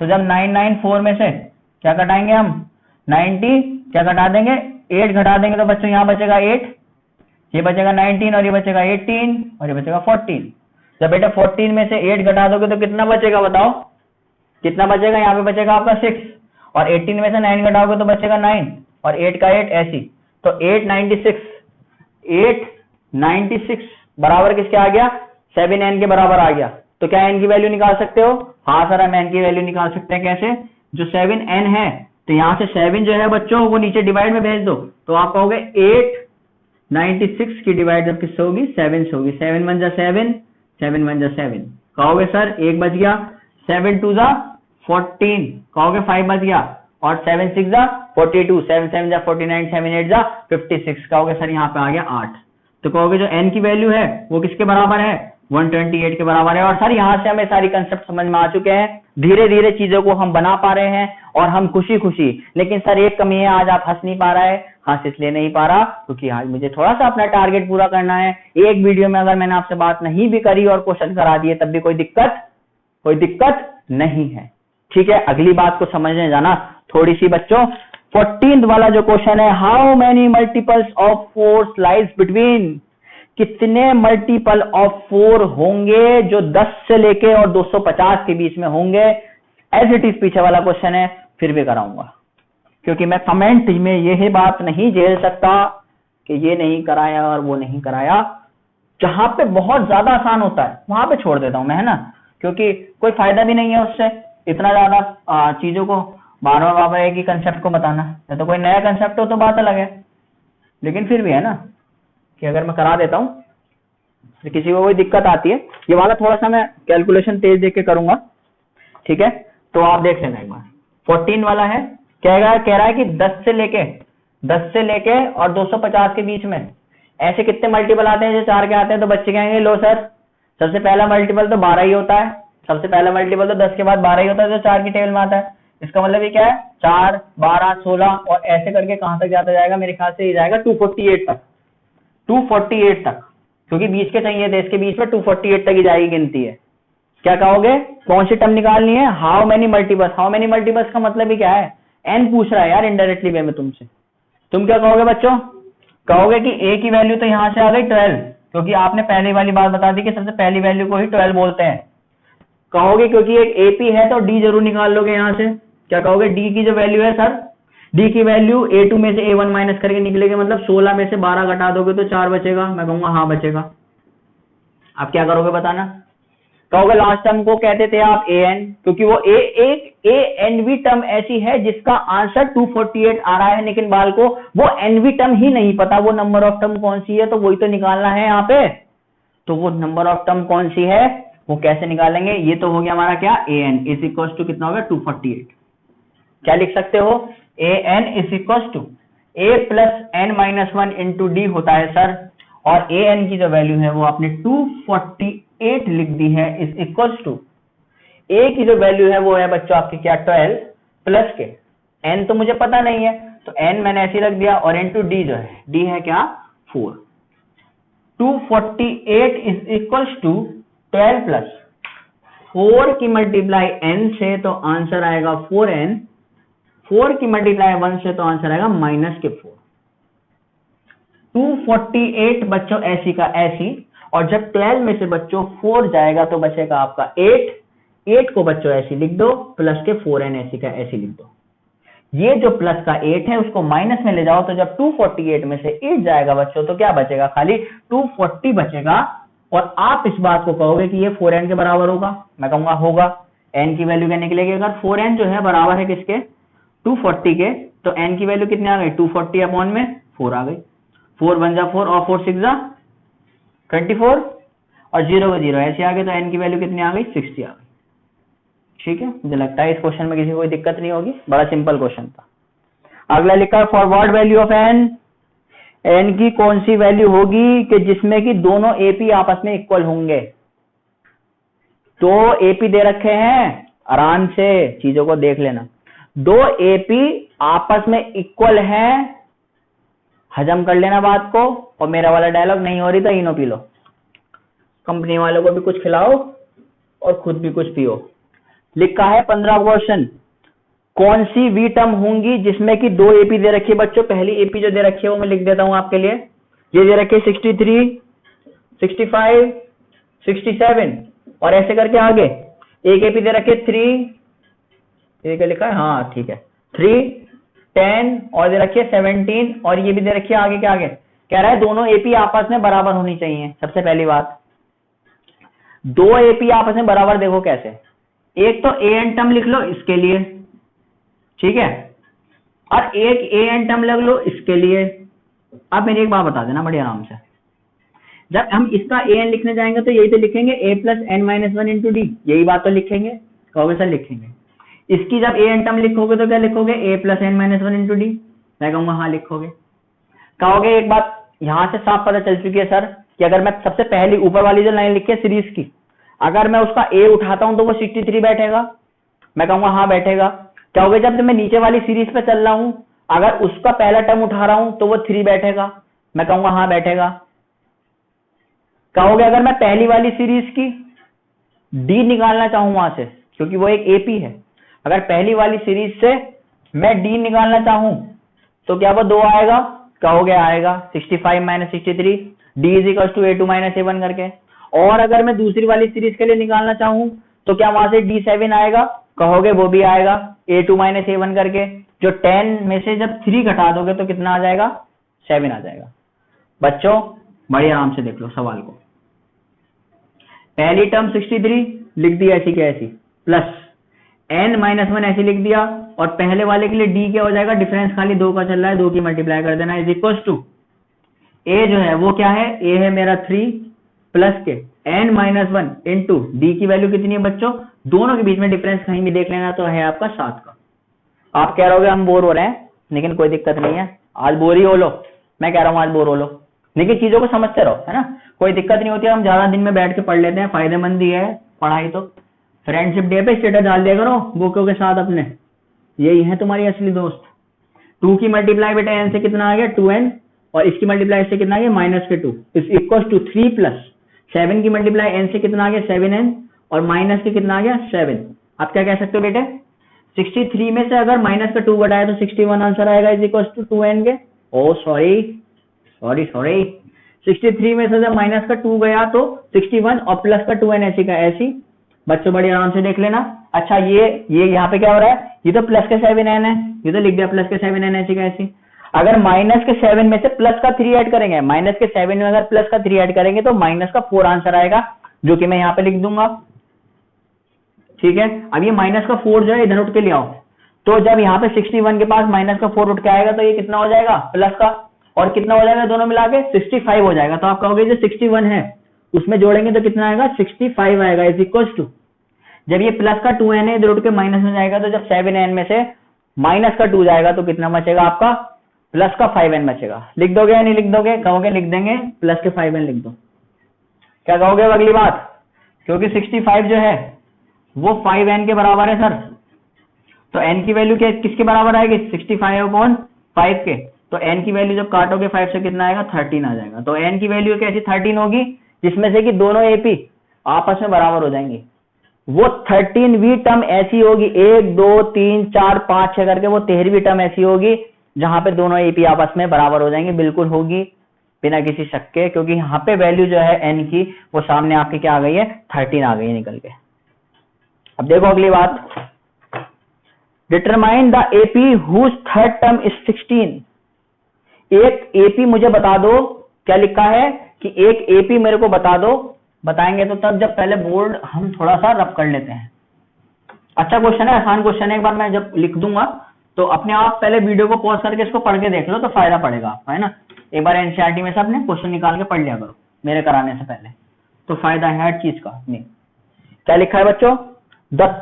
तो जब 994 में से क्या घटाएंगे हम 90 क्या घटा देंगे 8 घटा देंगे तो बच्चों यहाँ बचेगा 8, ये बचेगा 19 और ये बचेगा 18 और ये बचेगा 14। जब बेटा 14 में से 8 घटा दोगे तो कितना बचेगा बताओ, कितना बचेगा, यहाँ पे बचेगा आपका 6, और 18 में से 9 घटाओगे तो बचेगा 9 और 8 का 8 ऐसी। तो 896 बराबर किसके आ गया, 7n के बराबर आ गया। तो क्या n की वैल्यू निकाल सकते हो? हाँ सर, हम n की वैल्यू निकाल सकते हैं। कैसे? जो 7n है तो यहां से 7 जो है बच्चों वो नीचे डिवाइड में भेज दो, तो आप कहोगे 896 की डिवाइड जब किससे होगी, 7 से होगी। 7 1 जा 7, 7 1 जा 7, कहोगे सर 1 बच गया। 7 2 जा 14, कहोगे 5 बच गया। और 7 6 जा 42, 7 7 जा 49, 7 8 जा 56, कहोगे सर यहाँ पे आ गया 8। तो कहोगे जो n की वैल्यू है वो किसके बराबर है, 128 के बराबर है। और सर यहाँ से हमें सारी कंसेप्ट समझ में आ चुके हैं, धीरे धीरे चीजों को हम बना पा रहे हैं और हम खुशी खुशी। लेकिन सर एक कमी है, आज आप हंस नहीं पा रहा है। हंस इसलिए नहीं पा रहा क्योंकि आज मुझे थोड़ा सा अपना टारगेट पूरा करना है। एक वीडियो में अगर मैंने आपसे बात नहीं भी करी और क्वेश्चन करा दिए तब भी कोई दिक्कत नहीं है। ठीक है, अगली बात को समझने जाना थोड़ी सी बच्चों। 14th वाला जो क्वेश्चन है, how many multiples of 4 lies between, कितने मल्टीपल ऑफ 4 होंगे जो 10 से लेके और 250 के बीच में होंगे। एज इट इज पीछे वाला क्वेश्चन है, फिर भी कराऊंगा क्योंकि मैं कमेंट में यही बात नहीं झेल सकता कि ये नहीं कराया और वो नहीं कराया। जहां पे बहुत ज्यादा आसान होता है वहां पे छोड़ देता हूं मैं, है ना, क्योंकि कोई फायदा भी नहीं है उससे इतना ज्यादा चीजों को बार बार एक ही कंसेप्ट को बताना। या तो कोई नया कंसेप्ट हो तो बात अलग है, लेकिन फिर भी है ना कि अगर मैं करा देता हूं तो किसी को कोई दिक्कत आती है। ये वाला थोड़ा सा मैं कैलकुलेशन तेज देख के करूंगा, ठीक है, तो आप देख लेना एक बार। 14 वाला है, कह रहा है कि 10 से लेके और 250 के बीच में ऐसे कितने मल्टीपल आते हैं जो 4 के आते हैं। तो बच्चे कहेंगे लो सर, सबसे पहला मल्टीपल तो 12 ही होता है, सबसे पहला मल्टीपल तो 10 के बाद 12 ही होता है जो 4 की टेबल में आता है। इसका मतलब ये क्या है, 4 12 16 और ऐसे करके कहां तक जाता जाएगा, मेरे ख्याल से ये जाएगा 248 तक, 248 तक, क्योंकि बीच के चाहिए थे, इसके बीच में 248 तक ही जाएगी गिनती है। क्या कहोगे, कौन सी टर्म निकालनी है, how many multiples. How many multiples का मतलब ही क्या है, n पूछ रहा है यार इनडायरेक्टली वे में तुमसे। तुम क्या कहोगे बच्चों, कहोगे कि a की वैल्यू तो यहां से आ गई 12, क्योंकि आपने पहले वाली बात बता दी कि सबसे पहली वैल्यू को ही 12 बोलते हैं। कहोगे क्योंकि एक AP है तो d जरूर निकाल लोगे यहां से। क्या कहोगे, d की जो वैल्यू है सर, d की वैल्यू A2 में से A1 माइनस करके निकलेगी, मतलब 16 में से 12 घटा दोगे तो 4 बचेगा। मैं कहूंगा हाँ बचेगा। आप क्या करोगे बताना, कहोगे लास्ट टर्म को कहते थे आप an, क्योंकि वो ANV टर्म ऐसी है जिसका आंसर 248 आ रहा है, लेकिन बाल को वो NV टर्म ही नहीं पता वो नंबर ऑफ टर्म कौन सी है, तो वही तो निकालना है यहाँ पे। तो वो नंबर ऑफ टर्म कौन सी है वो कैसे निकालेंगे, ये तो हो गया हमारा क्या, an इज इक्वल टू कितना होगा 248। क्या लिख सकते हो, an is equal to a plus n minus 1 into D होता है सर, और an की जो वैल्यू है वो आपने 248 लिख दी है, इज इक्वल टू a की जो वैल्यू है वो है बच्चों आपकी क्या 12 प्लस के n तो मुझे पता नहीं है तो n मैंने ऐसे रख दिया, और इंटू डी जो है d है क्या 4। 248 इज इक्वल टू 12 प्लस 4 की मल्टीप्लाई n से तो आंसर आएगा 4n, 4 की मल्टीप्लाई 1 से तो आंसर आएगा माइनस के 4। 248 बच्चों ऐसी का ऐसी, और जब 12 में से बच्चों 4 जाएगा तो बचेगा आपका 8 को बच्चों ऐसी लिख दो, प्लस के 4n ऐसी का ऐसी लिख दो। ये जो प्लस का 8 है उसको माइनस में ले जाओ, तो जब 248 में से 8 जाएगा बच्चों तो क्या बचेगा, खाली 240 बचेगा। और आप इस बात को कहोगे कि ये 4n के बराबर होगा, मैं कहूंगा होगा। n की वैल्यू क्या निकलेगी, अगर 4n जो है बराबर है किसके 240 के, तो n की वैल्यू कितनी आ गई 240 अपॉन में 4 आ गई। 4 1 जा 4 और 4 6 जा 24 और 0 का 0 ऐसे आ गए, तो n की वैल्यू कितनी आ गई 60 आ गई। ठीक है, मुझे लगता है इस क्वेश्चन में किसी को कोई दिक्कत नहीं होगी, बड़ा सिंपल क्वेश्चन था। अगला लिखा है फॉरवर्ड वैल्यू ऑफ n की कौन सी वैल्यू होगी कि जिसमें कि दोनों AP आपस में इक्वल होंगे। तो AP दे रखे हैं, आराम से चीजों को देख लेना, 2 AP आपस में इक्वल हैं, हजम कर लेना बात को। और मेरा वाला डायलॉग नहीं हो रही तो इनो पी लो, कंपनी वालों को भी कुछ खिलाओ और खुद भी कुछ पियो। लिखा है 15 क्वेश्चन, कौन सी V टर्म होंगी जिसमें कि 2 AP दे रखी है बच्चों। पहली AP जो दे रखी है वो मैं लिख देता हूं आपके लिए, ये दे रखी है 63 65 67 और ऐसे करके आगे एक AP दे रखी है 3, ये क्या लिखा है, हाँ ठीक है 3 10 और दे रखिए 17 और ये भी दे रखिए आगे के आगे। कह रहा है दोनों एपी आपस में बराबर होनी चाहिए। सबसे पहली बात, दो एपी आपस में बराबर देखो कैसे, एक तो ए एन टर्म लिख लो इसके लिए, ठीक है, और एक ए एन टर्म लग लो इसके लिए। अब मेरी एक बात बता देना बड़ी आराम से, जब हम इसका ए एन लिखने जाएंगे तो यही तो लिखेंगे A plus N minus one into D, यही बात तो लिखेंगे। कहोगे सर लिखेंगे। इसकी जब ए एन टर्म लिखोगे तो क्या लिखोगे, A plus N minus one into D. मैं कहूंगा हाँ लिखोगे। कहोगे एक बात यहां से साफ पता चल चुकी है सर कि अगर मैं सबसे पहली ऊपर वाली जो लाइन लिखी है सीरीज की, अगर मैं उसका ए उठाता हूं तो वो 63 बैठेगा। मैं कहूंगा हाँ बैठेगा। कहोगे जब मैं नीचे वाली सीरीज पे चल रहा हूं, अगर उसका पहला टर्म उठा रहा हूं तो वो 3 बैठेगा। मैं कहूंगा हाँ बैठेगा। कहोगे अगर मैं पहली वाली सीरीज की डी निकालना चाहूं वहां से, क्योंकि वो एक एपी है, अगर पहली वाली सीरीज से मैं डी निकालना चाहूं तो क्या वो 2 आएगा। कहोगे आएगा 65 minus 63 d is equal to A2 minus A1 करके। और अगर मैं दूसरी वाली सीरीज के लिए निकालना चाहूं तो क्या वहां से D7 आएगा। कहोगे वो भी आएगा A2 माइनस A1 करके। जो 10 में से जब 3 घटा दोगे तो कितना आ जाएगा, 7 आ जाएगा। बच्चों बड़े आराम से देख लो सवाल को। पहली टर्म 63 लिख दी ऐसी क्या ऐसी, प्लस n माइनस 1 ऐसे लिख दिया, और पहले वाले के लिए d क्या हो जाएगा, डिफरेंस खाली 2 का चल रहा है, 2 की मल्टीप्लाई कर देना, इज इक्वल टू a जो है वो क्या है, a है मेरा 3 प्लस के n माइनस 1 इंटू डी की वैल्यू कितनी है बच्चों, दोनों के बीच में डिफरेंस कहीं भी देख लेना तो है आपका 7 का। आप कह रहे हो हम बोर हो रहे हैं, लेकिन कोई दिक्कत नहीं है, आज बोर ही हो लो। मैं कह रहा हूँ आज बोर हो लो, लेकिन चीजों को समझते रहो, है ना, कोई दिक्कत नहीं होती है। हम ज्यादा दिन में बैठ के पढ़ लेते हैं, फायदेमंद ही है पढ़ाई। तो फ्रेंडशिप डे पे स्टेटस डाल दिया करो बुकों के साथ अपने, यही है तुम्हारी असली दोस्त। 2 की मल्टीप्लाई बेटा n से कितना आ गया 2n, और इसकी मल्टीप्लाई से कितना आ गया माइनस के 2 इज इक्वल टू 3 प्लस 7 की मल्टीप्लाई n से कितना आ गया 7n, और माइनस के कितना आ गया 7। आप क्या कह सकते हो बेटे, 63 में से अगर माइनस का 2 घटाए तो 61 आंसर आएगा इज इक्वल टू 2n के। ओ सॉरी 63 में से जब माइनस का 2 गया तो 61 और प्लस का 2n ऐसी का ऐसी। बच्चों बड़ी आराम से देख लेना। अच्छा ये यहाँ पे क्या हो रहा है, ये तो प्लस के 7n है, ये तो लिख दिया प्लस के 7n ऐसी का ऐसी। अगर माइनस के 7 में से प्लस का 3 ऐड करेंगे, माइनस के 7 में अगर प्लस का 3 ऐड करेंगे तो माइनस का 4 आंसर आएगा, जो कि मैं यहाँ पे लिख दूंगा। ठीक है, अब ये माइनस का 4 जो है इधर उठ के ले आओ, तो जब यहाँ पे 61 के पास माइनस का 4 उठ के आएगा तो ये कितना हो जाएगा प्लस का, और कितना हो जाएगा दोनों मिला के 65 हो जाएगा। तो आप कहोगे जो 61 है उसमें जोड़ेंगे तो कितना आएगा 65 आएगा इज इक्वल टू, जब ये प्लस का 2n है इधर उठ के माइनस में जाएगा तो जब 7n में से माइनस का 2 जाएगा तो कितना बचेगा आपका प्लस का 5n बचेगा। लिख दोगे या नहीं लिख दोगे, कहोगे लिख देंगे प्लस के 5n लिख दो। क्या कहोगे अगली बात, क्योंकि 65 जो है वो 5n के बराबर है सर, तो n की वैल्यू किसके बराबर आएगी 65/5 के, तो n की वैल्यू जब काटोगे 5 से कितना आएगा 13 आ जाएगा। तो n की वैल्यू कैसी 13 होगी, जिसमें से कि दोनों एपी आपस में बराबर हो जाएंगी। वो 13वीं टर्म ऐसी होगी, 1 2 3 4 5 6 करके वो 13वीं टर्म ऐसी होगी जहां पे दोनों एपी आपस में बराबर हो जाएंगे, बिल्कुल होगी बिना किसी शक के, क्योंकि यहाँ पे वैल्यू जो है n की वो सामने आपकी क्या आ गई है 13 आ गई है निकल के। अब देखो अगली बात, determine the AP whose third term is 16। एक एपी मुझे बता दो, क्या लिखा है कि एक एपी मेरे को बता दो, बताएंगे तो तब जब पहले बोर्ड हम थोड़ा सा रब कर लेते हैं। अच्छा क्वेश्चन है, आसान क्वेश्चन है, एक बार मैं जब लिख दूंगा तो अपने आप पहले वीडियो को पॉज करके इसको पढ़ के देख लो तो फायदा पड़ेगा आपको, है ना। एक बार एनसीईआरटी में से अपने क्वेश्चन निकाल के पढ़ लिया करो मेरे कराने से पहले, तो फायदा है हर चीज का। नहीं क्या लिखा है बच्चों,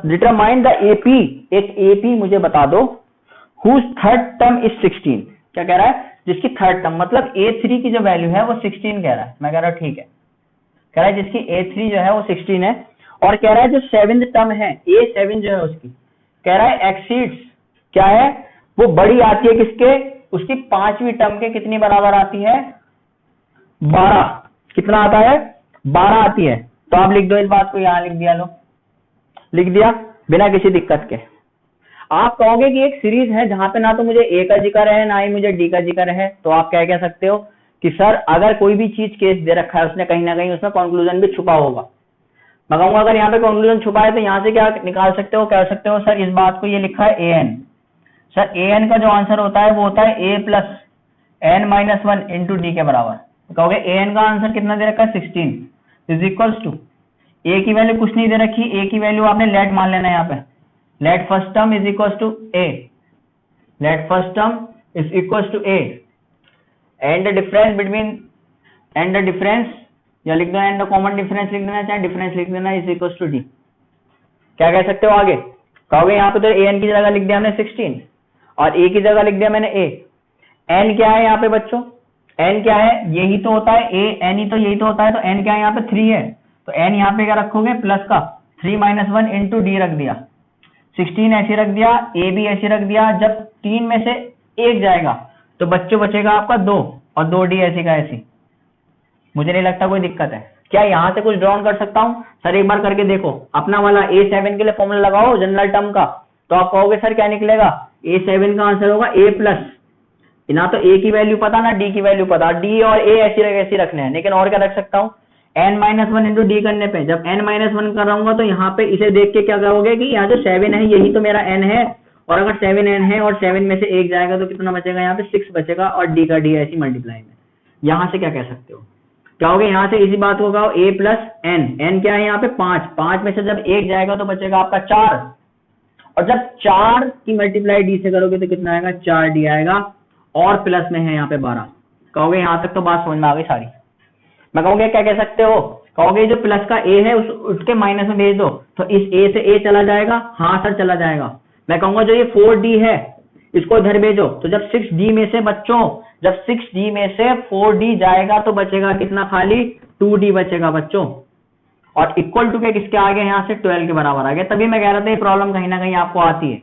डिटरमाइन द एपी, एक एपी मुझे बता दो हुज थर्ड टर्म इज 16। क्या कह रहा है, जिसकी थर्ड टर्म मतलब A3 की जो वैल्यू है वो 16 कह रहा है। मैं कह रहा हूं ठीक है, कह रहा है जिसकी A3 जो है वो 16 है, और कह रहा है जो 7th टर्म है A7 जो है उसकी, कह रहा है एक्सीड्स, क्या है वो बड़ी आती है किसके, उसकी 5वीं टर्म के कितनी बराबर आती है 12। कितना आता है 12 आती है। तो आप लिख दो इस बात को, यहां लिख दिया, लो लिख दिया बिना किसी दिक्कत के। आप कहोगे कि एक सीरीज है जहां पे ना तो मुझे ए का जिक्र है ना ही मुझे डी का जिक्र है, तो आप क्या कह सकते हो कि सर अगर कोई भी चीज केस दे रखा है उसने कहीं ना कहीं उसमें कंक्लूजन भी छुपा होगा। मैं कहूंगा अगर यहाँ पे कंक्लूजन छुपा है तो यहाँ से क्या निकाल सकते हो, कह सकते हो सर इस बात को ये लिखा है an, सर ए एन का जो आंसर होता है वो होता है A plus N minus one into D के बराबर। तो कहोगे ए एन का आंसर कितना दे रखा है 16 इज इक्वल्स टू ए की वैल्यू कुछ नहीं दे रखी, ए की वैल्यू आपने लेट मान लेना है यहाँ पे, let first term is equals to a, let first term is equals to a and the difference between and the difference, या लिख दो एंड द कॉमन डिफरेंस लिख देना, चाहे डिफरेंस लिख देना, इज इक्वल्स टू डी। क्या कह सकते हो आगे? कहोगे यहाँ पे तो ए एन की जगह लिख दिया हमने 16 और ए की जगह लिख दिया मैंने ए। एन क्या है यहाँ पे बच्चों? एन क्या है? यही तो होता है ए, एन ही तो यही तो होता है, तो एन क्या है यहाँ पे 3 है, तो एन यहाँ पे क्या रखोगे प्लस का 3 माइनस वन इंटू डी रख दिया, 16 ऐसे रख दिया, ए भी ऐसे रख दिया। जब 3 में से 1 जाएगा तो बच्चों बचेगा आपका 2 और 2d ऐसी का ऐसी। मुझे नहीं लगता कोई दिक्कत है। क्या यहां से कुछ ड्रॉन कर सकता हूं? सर एक बार करके देखो, अपना वाला A7 के लिए फॉर्मूला लगाओ जनरल टर्म का, तो आप कहोगे सर क्या निकलेगा? A7 का आंसर होगा A प्लस, ना तो A की वैल्यू पता ना D की वैल्यू पता, D और A ऐसी रखने हैं, लेकिन और क्या रख सकता हूं? n minus one into D करने पे जब n माइनस वन कर रहा तो यहाँ पे इसे देख के क्या कहोगे कि यहाँ जो 7 है यही तो मेरा n है, और अगर 7n है और 7 में से 1 जाएगा तो कितना बचेगा? यहाँ पे 6 बचेगा और d का d ऐसी मल्टीप्लाई में। यहाँ से क्या कह सकते हो? क्या होगा? यहाँ से इसी बात को कहो a प्लस n, n क्या है यहाँ पे 5, 5 में से जब 1 जाएगा तो बचेगा आपका 4, और जब 4 की मल्टीप्लाई d से करोगे तो कितना आएगा? 4d आएगा, और प्लस में है यहाँ पे 12। कहोगे यहाँ तक तो बात समझ में आ गई सारी। मैं कहूँगा क्या कह सकते हो? कहोगे जो प्लस का a है उसके माइनस में भेज दो, तो इस a से a चला जाएगा, हाँ सर चला जाएगा। मैं कहूंगा जो ये 4d है इसको इधर भेजो, तो जब 6d में से बच्चों जब 6d में से 4d जाएगा तो बचेगा कितना? खाली 2d बचेगा बच्चों, और इक्वल टू के किसके आगे? यहाँ से 12 के बराबर आ गया। तभी मैं कह रहा था ये प्रॉब्लम कहीं ना कहीं आपको आती है।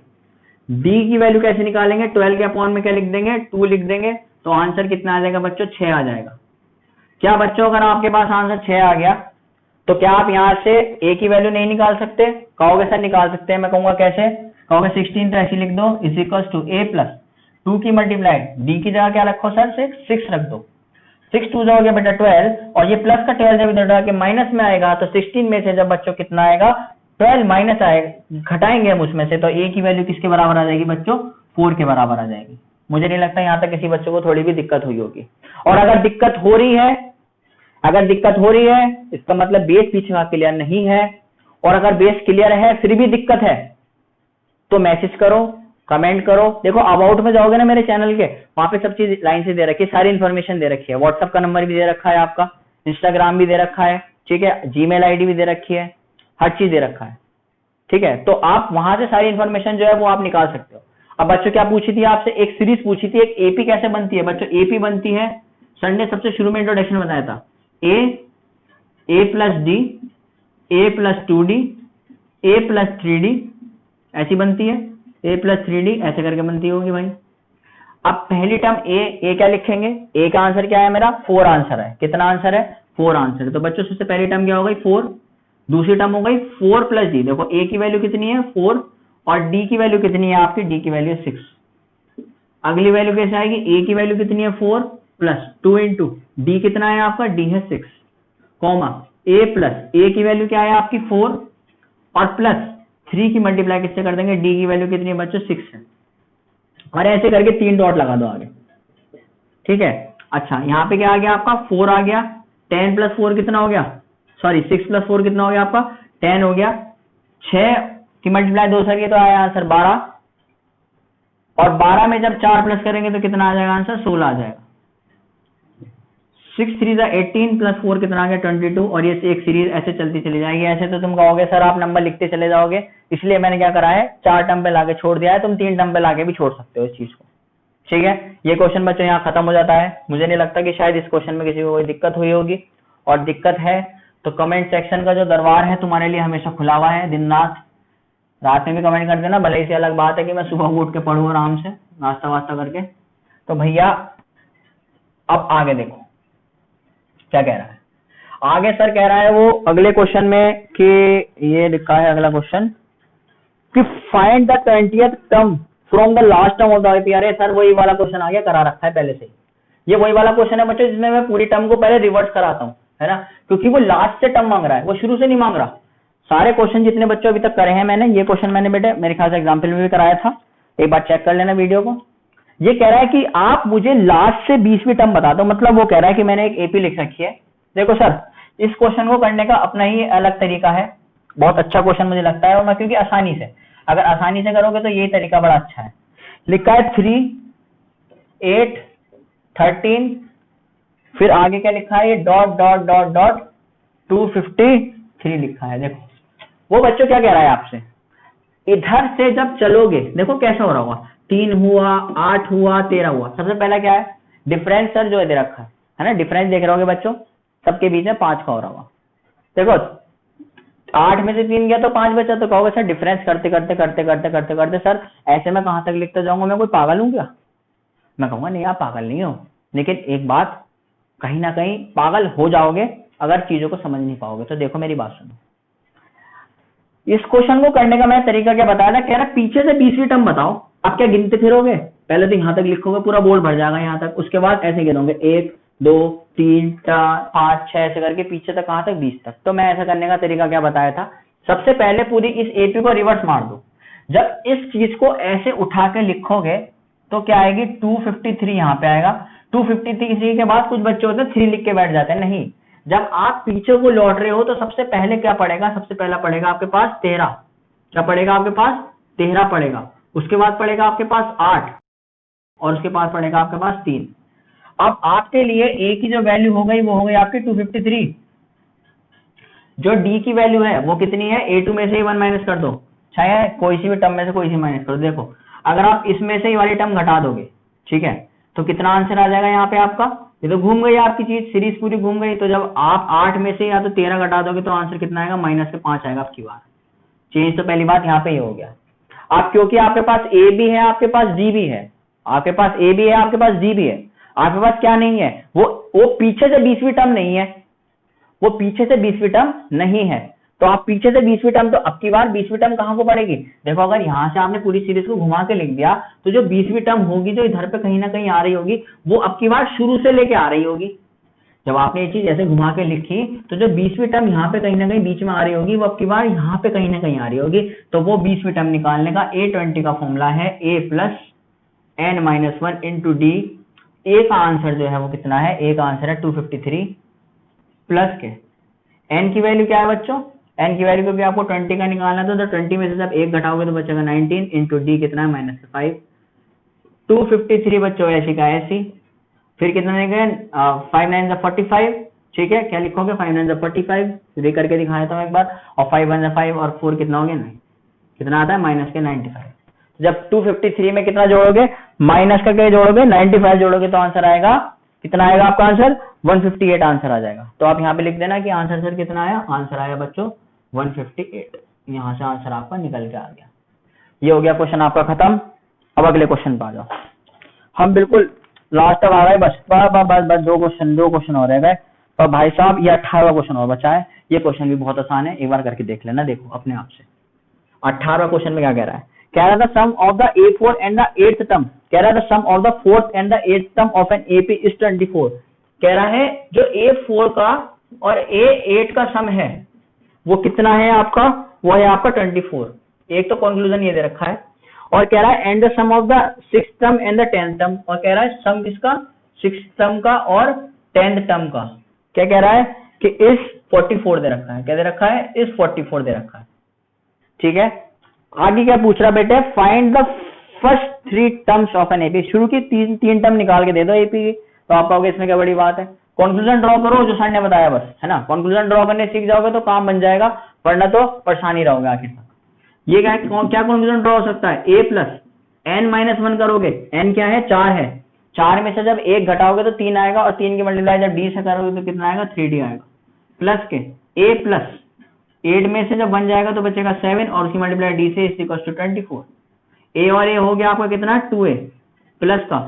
d की वैल्यू कैसे निकालेंगे? 12 के अपॉन में क्या लिख देंगे? 2 लिख देंगे, तो आंसर कितना आ जाएगा बच्चों? 6 आ जाएगा। क्या बच्चों अगर आपके पास आंसर 6 आ गया तो क्या आप यहाँ से a की वैल्यू नहीं निकाल सकते? कहोगे सर निकाल सकते हैं। मैं कहूंगा कैसे? कहोगे 16 तो ऐसे लिख दो is equal to a plus 2 की मल्टीप्लाई d की जगह क्या रखो सर? 6 रख दो, 6 2 जाओगे बेटा 12, और ये प्लस का 12 जब इधर के माइनस में आएगा तो 16 में से जब बच्चों कितना आएगा? 12 माइनस आएगा, घटाएंगे हम उसमें से, तो a की वैल्यू किसके बराबर आ जाएगी बच्चों? 4 के बराबर आ जाएगी। मुझे नहीं लगता यहाँ तक किसी बच्चों को थोड़ी भी दिक्कत हुई होगी। और अगर दिक्कत हो रही है इसका मतलब बेस पीछे का क्लियर नहीं है, और अगर बेस क्लियर है फिर भी दिक्कत है तो मैसेज करो, कमेंट करो। देखो अबाउट में जाओगे ना मेरे चैनल के, वहां पे सब चीज लाइन से दे रखी है, सारी इन्फॉर्मेशन दे रखी है, व्हाट्सएप का नंबर भी दे रखा है आपका, इंस्टाग्राम भी दे रखा है, ठीक है, जीमेल आईडी भी दे रखी है, हर चीज दे रखा है, ठीक है। तो आप वहां से सारी इन्फॉर्मेशन जो है वो आप निकाल सकते हो। अब बच्चों क्या पूछी थी आपसे? एक सीरीज पूछी थी, एक एपी कैसे बनती है बच्चों? एपी बनती है, संडे सबसे शुरू में इंट्रोडक्शन बताया था, ए प्लस डी, ए प्लस 2d, ए प्लस 3d, ऐसी बनती है, ए प्लस 3d ऐसे करके बनती होगी भाई। अब पहली टर्म ए क्या लिखेंगे? ए का आंसर क्या है मेरा? 4 आंसर है। कितना आंसर है? 4 आंसर है। तो बच्चों सबसे पहली टर्म क्या हो गई? 4। दूसरी टर्म हो गई 4 प्लस डी। देखो ए की वैल्यू कितनी है? 4, और डी की वैल्यू कितनी है आपकी? डी की वैल्यू 6। अगली वैल्यू कैसे आएगी? ए की वैल्यू कितनी है? 4 प्लस 2 इंटू डी कितना है आपका? डी है 6, कॉमा ए प्लस ए की वैल्यू क्या है आपकी? 4, और प्लस 3 की मल्टीप्लाई किससे कर देंगे? डी की वैल्यू कितनी है बच्चों? 6 है। और ऐसे करके 3 डॉट लगा दो आगे, ठीक है। अच्छा यहाँ पे क्या आ गया आपका? 4 आ गया, 10 प्लस 4 कितना हो गया? सॉरी 6 प्लस 4 कितना हो गया आपका? 10 हो गया। 6 की मल्टीप्लाई 2 से तो आया आंसर 12, और 12 में जब 4 प्लस करेंगे तो कितना आ जाएगा आंसर? 16 आ जाएगा। 6 3 18 प्लस 4 कितना आ गया? 22, और ये एक सीरीज ऐसे चलती चली जाएगी। ऐसे तो तुम कहोगे सर आप नंबर लिखते चले जाओगे, इसलिए मैंने क्या करा है 4 टर्म पे लाके छोड़ दिया है। तुम 3 टर्म पे लाके भी छोड़ सकते हो इस चीज को, ठीक है। ये क्वेश्चन बच्चों यहाँ खत्म हो जाता है। मुझे नहीं लगता कि शायद इस क्वेश्चन में किसी को कोई दिक्कत हुई होगी, और दिक्कत है तो कमेंट सेक्शन का जो दरबार है तुम्हारे लिए हमेशा खुला हुआ है, दिन रात में भी कमेंट कर देना। भले से अलग बात है कि मैं सुबह उठ के पढ़ूँ आराम से नाश्ता वास्ता करके। तो भैया अब आगे देखो क्या कह रहा है। आगे सर कह रहा है वो अगले क्वेश्चन में कि ये लिखा है अगला क्वेश्चन कि find the 20th term from the last term of the IP. अरे सर वही वाला क्वेश्चन आगे करा रखा है पहले से ही। ये वही वाला क्वेश्चन है बच्चों जिसमें मैं पूरी टर्म को पहले रिवर्स कराता हूँ, है ना, क्योंकि वो लास्ट से टर्म मांग रहा है, वो शुरू से नहीं मांग रहा। सारे क्वेश्चन जितने बच्चों अभी तक करे हैं मैंने, ये क्वेश्चन मैंने बेटे मेरे ख्याल से एग्जाम्पल में भी कराया था, एक बार चेक कर लेना वीडियो को। ये कह रहा है कि आप मुझे लास्ट से 20वीं टर्म बता दो, मतलब वो कह रहा है कि मैंने एक एपी लिख रखी है। देखो सर, इस क्वेश्चन को करने का अपना ही अलग तरीका है, बहुत अच्छा क्वेश्चन मुझे लगता है, और मैं क्योंकि आसानी से, अगर आसानी से करोगे तो ये तरीका बड़ा अच्छा है। लिखा है 3, 8, 13, फिर आगे क्या लिखा है, ये डॉट डॉट डॉट डॉट 253 लिखा है। देखो वो बच्चों क्या कह रहा है आपसे, इधर से जब चलोगे देखो कैसा हो रहा होगा, 3 हुआ, 8 हुआ, 13 हुआ। सबसे पहला क्या है, डिफरेंस सर जो है दे रखा है ना, डिफरेंस देख रहे होगे बच्चों, सबके बीच में 5 का हो रहा होगा। देखो 8 में से 3 गया तो 5 बचा, तो कहोगे सर डिफरेंस करते करते करते करते करते करते सर ऐसे में कहां तक लिखते जाऊंगा, मैं कोई पागल हूं क्या? मैं कहूंगा नहीं, आप पागल नहीं हो, लेकिन एक बात, कहीं ना कहीं पागल हो जाओगे अगर चीजों को समझ नहीं पाओगे। तो देखो मेरी बात सुनो, इस क्वेश्चन को करने का मैं तरीका क्या बताया था, कह रहा पीछे से 20वीं टर्म बताओ। आप क्या गिनते फिरोगे, पहले तो यहां तक लिखोगे, पूरा बोर्ड भर जाएगा यहां तक, उसके बाद ऐसे गिनोगे 1 2 3 4 5 6 ऐसे करके पीछे तक, कहां तक, 20 तक। तो मैं ऐसा करने का तरीका क्या बताया था, सबसे पहले पूरी इस एपी को रिवर्स मार दो। जब इस चीज को ऐसे उठा के लिखोगे तो क्या आएगी, 253 यहाँ पे आएगा। 253 के बाद कुछ बच्चे होते हैं 3 लिख के बैठ जाते हैं, नहीं, जब आप पीछे को लौट रहे हो तो सबसे पहले क्या पड़ेगा, सबसे पहला पड़ेगा आपके पास 13। क्या पड़ेगा आपके पास, 13 पड़ेगा। उसके बाद पड़ेगा आपके पास 8, और उसके बाद पड़ेगा आपके पास 3। अब आपके लिए ए की जो वैल्यू हो गई वो हो गई आपकी 253। जो डी की वैल्यू है वो कितनी है, A2 में से ही 1 माइनस कर दो, चाहे कोई सी भी टर्म में से कोई सी माइनस कर दो। देखो अगर आप इसमें से ही वाली टर्म घटा दोगे, ठीक है, तो कितना आंसर आ जाएगा यहाँ पे आपका, ये तो घूम गई आपकी चीज, सीरीज पूरी घूम गई। तो जब आप 8 में से या तो 13 घटा दोगे तो आंसर कितना आएगा, -5 आएगा आपकी बार। चेंज तो पहली बात यहाँ पे ही हो गया। आप क्योंकि आपके पास ए भी है, आपके पास डी भी है, आपके पास ए भी है, आपके पास डी भी है, आपके पास क्या नहीं है, वो पीछे से 20वीं टर्म नहीं है, वो पीछे से 20वीं टर्म नहीं है। तो आप पीछे से 20वीं टर्म, तो अब की बार 20वीं टर्म कहां को पड़ेगी, देखो अगर यहां से आपने पूरी सीरीज को घुमा के लिख दिया तो जो 20वीं टर्म होगी जो इधर पे कहीं ना कहीं आ रही होगी, वो अब की बार शुरू से लेके आ रही होगी। जब आपने ये चीज ऐसे घुमा के लिखी तो जो 20वीं टर्म यहाँ पे कहीं ना कहीं बीच में आ रही होगी, वो अब की बार यहाँ पे कहीं ना कहीं आ रही होगी। तो वो 20वीं टर्म निकालने का A20 का फॉर्मूला है A + n-1 इंटू डी। ए का आंसर जो है वो कितना है, ए का आंसर है 253 प्लस के एन की वैल्यू क्या है बच्चों, एन की वैल्यू क्योंकि आपको 20 का निकालना था, तो 20 में से जब 1 घटाओगे तो बचेगा 19 इंटू डी कितना है, -5। 253 बच्चों ऐसी का ऐसी, फिर कितना देंगे, 5 9 45, ठीक है, क्या लिखोगे, 5 9 45, सीधे करके दिखा देता हूँ एक बार, और 5 1 5 और 4 कितना हो गया, 9, कितना आता है, -95। जब 253 में कितना जोड़ोगे, माइनस का क्या जोड़ोगे, 95 जोड़ोगे तो आंसर आएगा, कितना आएगा आपका आंसर, 158 आंसर आ जाएगा। तो आप यहाँ पे लिख देना कि आंसर सर कितना आया, आंसर आया बच्चों 158। यहाँ से आंसर आपका निकल के आ गया। ये हो गया क्वेश्चन आपका खत्म। अब अगले क्वेश्चन पे आ जाओ, हम बिल्कुल लास्ट तक आ गए, बस बस 2 क्वेश्चन और रह गए। तो भाई साहब ये 18वां क्वेश्चन और बचा है। ये क्वेश्चन भी बहुत आसान है, एक बार करके देख लेना, देखो अपने आप से। 18वां क्वेश्चन में क्या कह रहा है, कह रहा था sum of the A4 and the 8th term, कह रहा था sum of the 4th and the 8th term of an AP is 24। कह रहा है जो A4 का और A8 का सम है वो कितना है आपका, वो है आपका 24। एक तो कंक्लूजन ये दे रखा है, और कह रहा है and the sum of the 6th term and the 10th term, और कह रहा है सम किसका, 6th टर्म का और 10th टर्म का। क्या कह रहा है कि इस 44 दे रखा है, क्या दे रखा है, इस 44 दे रखा है, ठीक है। आगे क्या पूछ रहा बेटे, find the first 3 terms of an AP, शुरू की 3 टर्म निकाल के दे दो एपी की। तो आप कहोगे इसमें क्या बड़ी बात है, कंक्लूजन ड्रॉ करो जो सर ने बताया बस, है ना, कंक्लूजन ड्रॉ करने सीख जाओगे तो काम बन जाएगा, वरना तो परेशानी रहोगे आखिर तक। ये क्या कंक्लूजन ड्रॉ हो सकता है, A + n-1 करोगे, n क्या है, 4 है, 4 में से जब 1 घटाओगे तो 3 आएगा, और 3 की मल्टीप्लाई जब d से करोगे तो कितना आएगा, 3d आएगा, प्लस के A + 8 में से जब 1 जाएगा तो बचेगा 7, और उसकी मल्टीप्लाई d से इज इक्वल टू 24। A और A हो गया आपका कितना, 2A प्लस का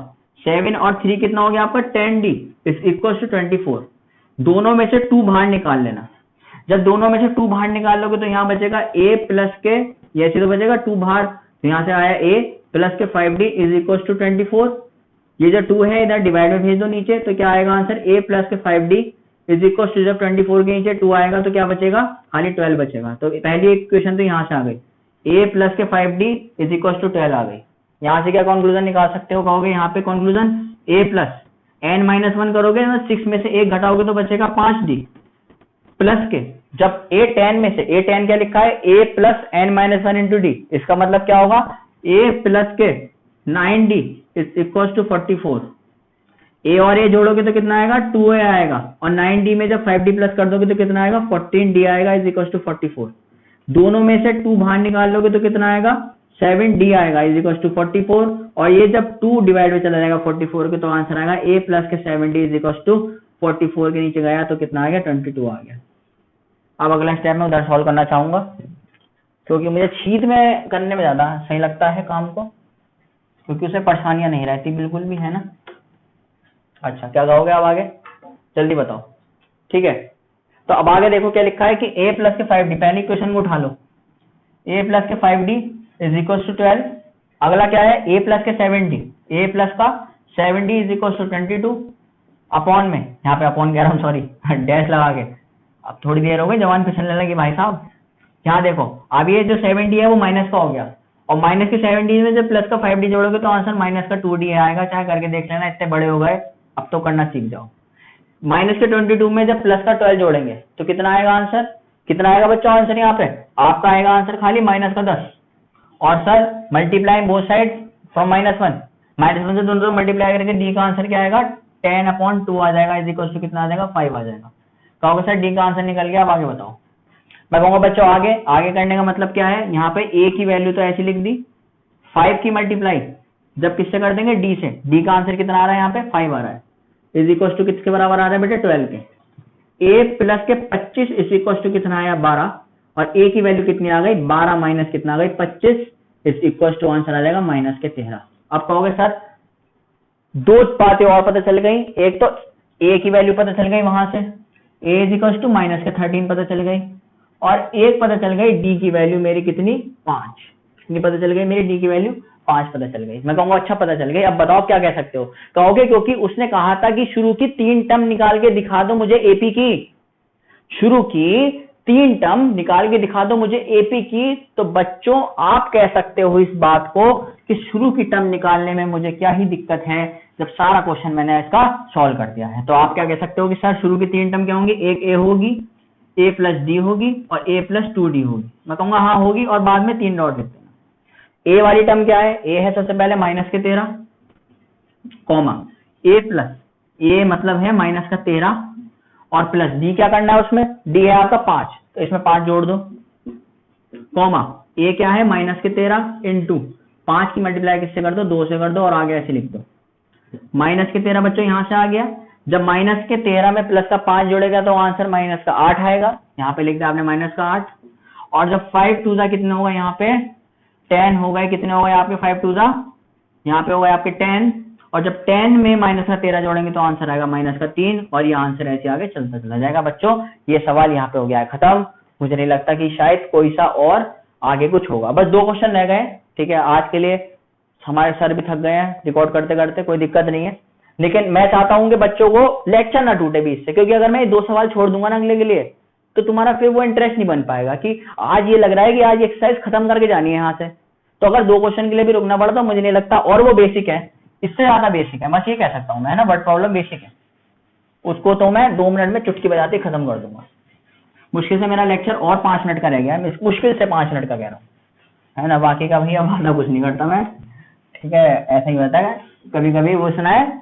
7 और 3 कितना हो गया आपका, 10d इज इक्वल टू 24। दोनों में से 2 बाहर निकाल लेना। जब दोनों में से 2 बाहर निकाल लोगे तो यहाँ बचेगा A + के, ये ऐसे तो बचेगा 2 बाहर, तो यहाँ से आया A + के 5d इज इक्वल टू 24। ये जो 2 है इधर डिवाइड में भेज दो नीचे, तो क्या आएगा आंसर, A + के 5d इज इक्वल टू, जब 24 के नीचे 2 आएगा तो क्या बचेगा, खाली 12 बचेगा। तो पहली इक्वेशन तो यहाँ से आ गई, A + के 5d इज इक्वल टू 12 आ गई, यहाँ से क्या कंक्लूजन निकाल सकते हो, कहोगे यहाँ पे conclusion a plus n minus 1 करोगे ना, 6 में से 1 घटाओगे तो बचेगा 5d प्लस के, जब a tan में से a tan क्या लिखा है, a plus n minus 1 into d, इसका मतलब क्या होगा a प्लस के 9d is equal to 44। a और a जोड़ोगे तो कितना आएगा 2a आएगा, और 9d में जब 5d प्लस कर दोगे तो कितना आएगा 14d आएगा इज इक्वल टू 44। दोनों में से 2 बाहर निकाल लोगे तो कितना आएगा 7d आएगा इज इक्वल टू 44, और ये जब 2 डिवाइड में चला जाएगा 44 के तो आंसर आएगा a प्लस के 7d इज इक्वल टू 44 के नीचे गया तो कितना आ गया 22 आ गया। अब अगला स्टेप में उधर सॉल्व करना चाहूंगा क्योंकि मुझे शीट में करने में ज्यादा सही लगता है काम को, क्योंकि उसे परेशानियां नहीं रहती बिल्कुल भी, है ना। अच्छा क्या कहोगे अब आगे, जल्दी बताओ। ठीक है, तो अब आगे देखो क्या लिखा है कि a प्लस के 5d, पहले इक्वेशन को उठा लो, a प्लस के 5d इज इक्वल टू 12। अगला क्या है a प्लस के 7d, a प्लस का 7d is equal to 22 upon में, यहाँ पे अपॉन कह रहा हूँ सॉरी डैश लगा के, अब थोड़ी देर हो गई जवान फिसलने लगी भाई साहब। यहाँ देखो अब ये जो 7d है वो माइनस का हो गया, और माइनस के 7d में जब प्लस का 5d जोड़ोगे तो आंसर माइनस का 2d आएगा, चाहे करके देख लेना, इतने बड़े हो गए अब तो करना सीख जाओ। माइनस के 22 में जब प्लस का 12 जोड़ेंगे तो कितना आएगा आंसर, कितना आएगा बच्चों आंसर, यहाँ पे आपका आएगा आंसर खाली माइनस का 10, और sir multiply both side from -1, -1 से दोनों मल्टीप्लाई करके डी का आंसर क्या आएगा 10/2 आ जाएगा इज इक्वल टू कितना आ जाएगा 5 आ जाएगा। कहोगे सर डी का आंसर निकल गया, अब आगे बताओ। मैं कहूंगा बच्चों आगे करने का मतलब क्या है, यहाँ पे a की वैल्यू तो ऐसी लिख दी, 5 की मल्टीप्लाई जब किससे कर देंगे d से, d का आंसर कितना आ रहा है यहाँ पे 5 आ रहा है इज इक्वल टू किसके बराबर आ रहा है बेटे 12 के। a प्लस के 25 इज इक्वल टू कितना आया 12, और a की वैल्यू कितनी आ गई 12 माइनस कितना आ गई 25 इज इक्वल टू आंसर आ जाएगा माइनस के 13। अब कहोगे सर दो बातें और पता चल गई, एक तो a की वैल्यू पता चल गई वहां से, a is equal to minus के 13 पता चल गई, और एक पता चल गई d की वैल्यू मेरी कितनी 5, कितनी पता चल गई मेरी d की वैल्यू 5 पता चल गई। मैं कहूंगा अच्छा पता चल गई, अब बताओ क्या कह सकते हो, कहोगे क्योंकि उसने कहा था कि शुरू की 3 टर्म निकाल के दिखा दो मुझे एपी की, शुरू की 3 टर्म निकाल के दिखा दो मुझे एपी की। तो बच्चों आप कह सकते हो इस बात को कि शुरू की टर्म निकालने में मुझे क्या ही दिक्कत है जब सारा क्वेश्चन मैंने इसका सॉल्व कर दिया है। तो आप क्या कह सकते हो कि सर शुरू की 3 टर्म क्या होंगी, एक a होगी, a प्लस डी होगी और a प्लस 2d होगी। मैं कहूंगा हाँ होगी, और बाद में 3 डॉट लिख देना। a वाली टर्म क्या है, a है सबसे पहले माइनस के 13 कॉमा a प्लस a मतलब है माइनस का 13 और प्लस d क्या करना है उसमें, d है आपका 5 तो इसमें 5 जोड़ दो, कॉमा a क्या है माइनस के 13 इंटू 5 की मल्टीप्लाई किससे कर दो 2 से कर दो, और आगे ऐसे लिख दो माइनस के 13 बच्चों यहां से आ गया। जब माइनस के 13 में प्लस का 5 जोड़ेगा तो आंसर माइनस का 8 आएगा, यहाँ पे लिख दिया आपने माइनस का 8, और जब 5 2 कितने होगा यहाँ पे 10 हो गए, कितने हो गए आपके 5 2 यहाँ पे हो गए आपके 10, और जब 10 में माइनस का 13 जोड़ेंगे तो आंसर आएगा माइनस का 3, और ये आंसर ऐसे आगे चलता चला जाएगा। बच्चों ये सवाल यहाँ पे हो गया है खत्म, मुझे नहीं लगता कि शायद कोई सा और आगे कुछ होगा, बस 2 क्वेश्चन रह गए। ठीक है, आज के लिए हमारे सर भी थक गए हैं रिकॉर्ड करते करते, कोई दिक्कत नहीं है, लेकिन मैं चाहता हूं कि बच्चों को लेक्चर ना टूटे बीच से, क्योंकि अगर मैं 2 सवाल छोड़ दूंगा ना अगले के लिए तो तुम्हारा फिर वो इंटरेस्ट नहीं बन पाएगा कि आज ये लग रहा है कि आज एक्सरसाइज खत्म करके जानी है यहाँ से, तो अगर 2 क्वेश्चन के लिए भी रुकना पड़ा तो मुझे नहीं लगता, और वो बेसिक है, इससे ज्यादा बेसिक है, बस ये कह सकता हूँ मैं, है ना, वर्ड प्रॉब्लम बेसिक है, उसको तो मैं 2 मिनट में चुटकी बजाते खत्म कर दूंगा। मुश्किल से मेरा लेक्चर और 5 मिनट का रह गया है, मुश्किल से 5 मिनट का कह रहा हूँ, है ना, बाकी का भैया वादा कुछ नहीं करता मैं। ठीक है, ऐसा ही होता है, कभी कभी वो सुना है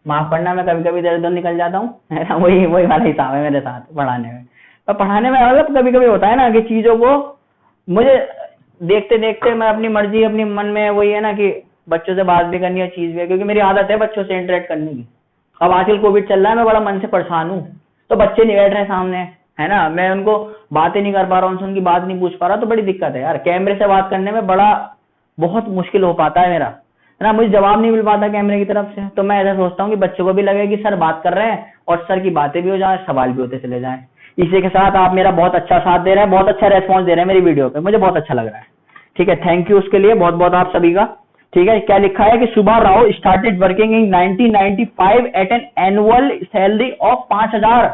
माफ करना, मैं कभी कभी इधर निकल जाता हूँ, है ना, वही वाला हिसाब है मेरे साथ पढ़ाने में। तो पढ़ाने में मतलब कभी कभी होता है ना कि चीजों को मुझे देखते देखते मैं अपनी मर्जी अपनी मन में वही है ना कि बच्चों से बात भी करनी है, चीज भी है, क्योंकि मेरी आदत है बच्चों से इंटरेक्ट करने की। अब आजकल कोविड चल रहा है, मैं बड़ा मन से परेशान हूँ, तो बच्चे नहीं बैठ रहे सामने, है ना, मैं उनको बातें नहीं कर पा रहा हूँ, उनकी बात नहीं पूछ पा रहा, तो बड़ी दिक्कत है यार। कैमरे से बात करने में बहुत मुश्किल हो पाता है मेरा, है ना, मुझे जवाब नहीं मिल पाता कैमरे की तरफ से। तो मैं ऐसा सोचता हूँ कि बच्चों को भी लगे कि सर बात कर रहे हैं और सर की बातें भी हो जाए, सवाल भी होते चले जाएं। इसी के साथ आप मेरा बहुत अच्छा साथ दे रहे हैं, बहुत अच्छा रेस्पॉन्स दे रहे हैं मेरी वीडियो पे, मुझे बहुत अच्छा लग रहा है। ठीक है, थैंक यू उसके लिए बहुत बहुत आप सभी का। ठीक है, क्या लिखा है कि Subha Rao started working in 1995 at an annual salary of 5000।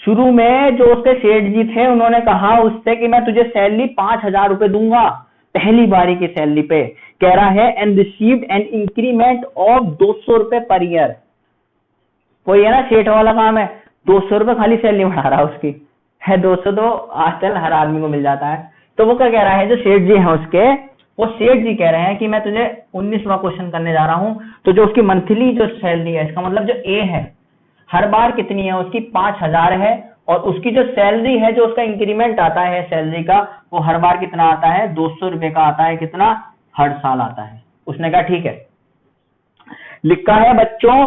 शुरू में जो उसके सेठ जी थे उन्होंने कहा उससे कि मैं तुझे सैलरी 5000 रुपए दूंगा, पहली बारी की सैलरी पे कह रहा है and received an increment of 200 रुपए पर ईयर। कोई है ना सेठ वाला काम है, 200 रुपए खाली सैलरी बढ़ा रहा है उसकी, है 200 तो आजकल हर आदमी को मिल जाता है। तो वो क्या कह रहा है, जो सेठ जी है उसके, वो सेठ जी कह रहे हैं कि मैं तुझे 19वां क्वेश्चन करने जा रहा हूं। तो जो उसकी मंथली जो सैलरी है, इसका मतलब जो ए है हर बार कितनी है उसकी 5000 है, और उसकी जो सैलरी है, जो उसका इंक्रीमेंट आता है सैलरी का, वो हर बार कितना आता है, 200 रुपए का आता है। कितना? हर साल आता है। उसने कहा ठीक है। लिखा है बच्चों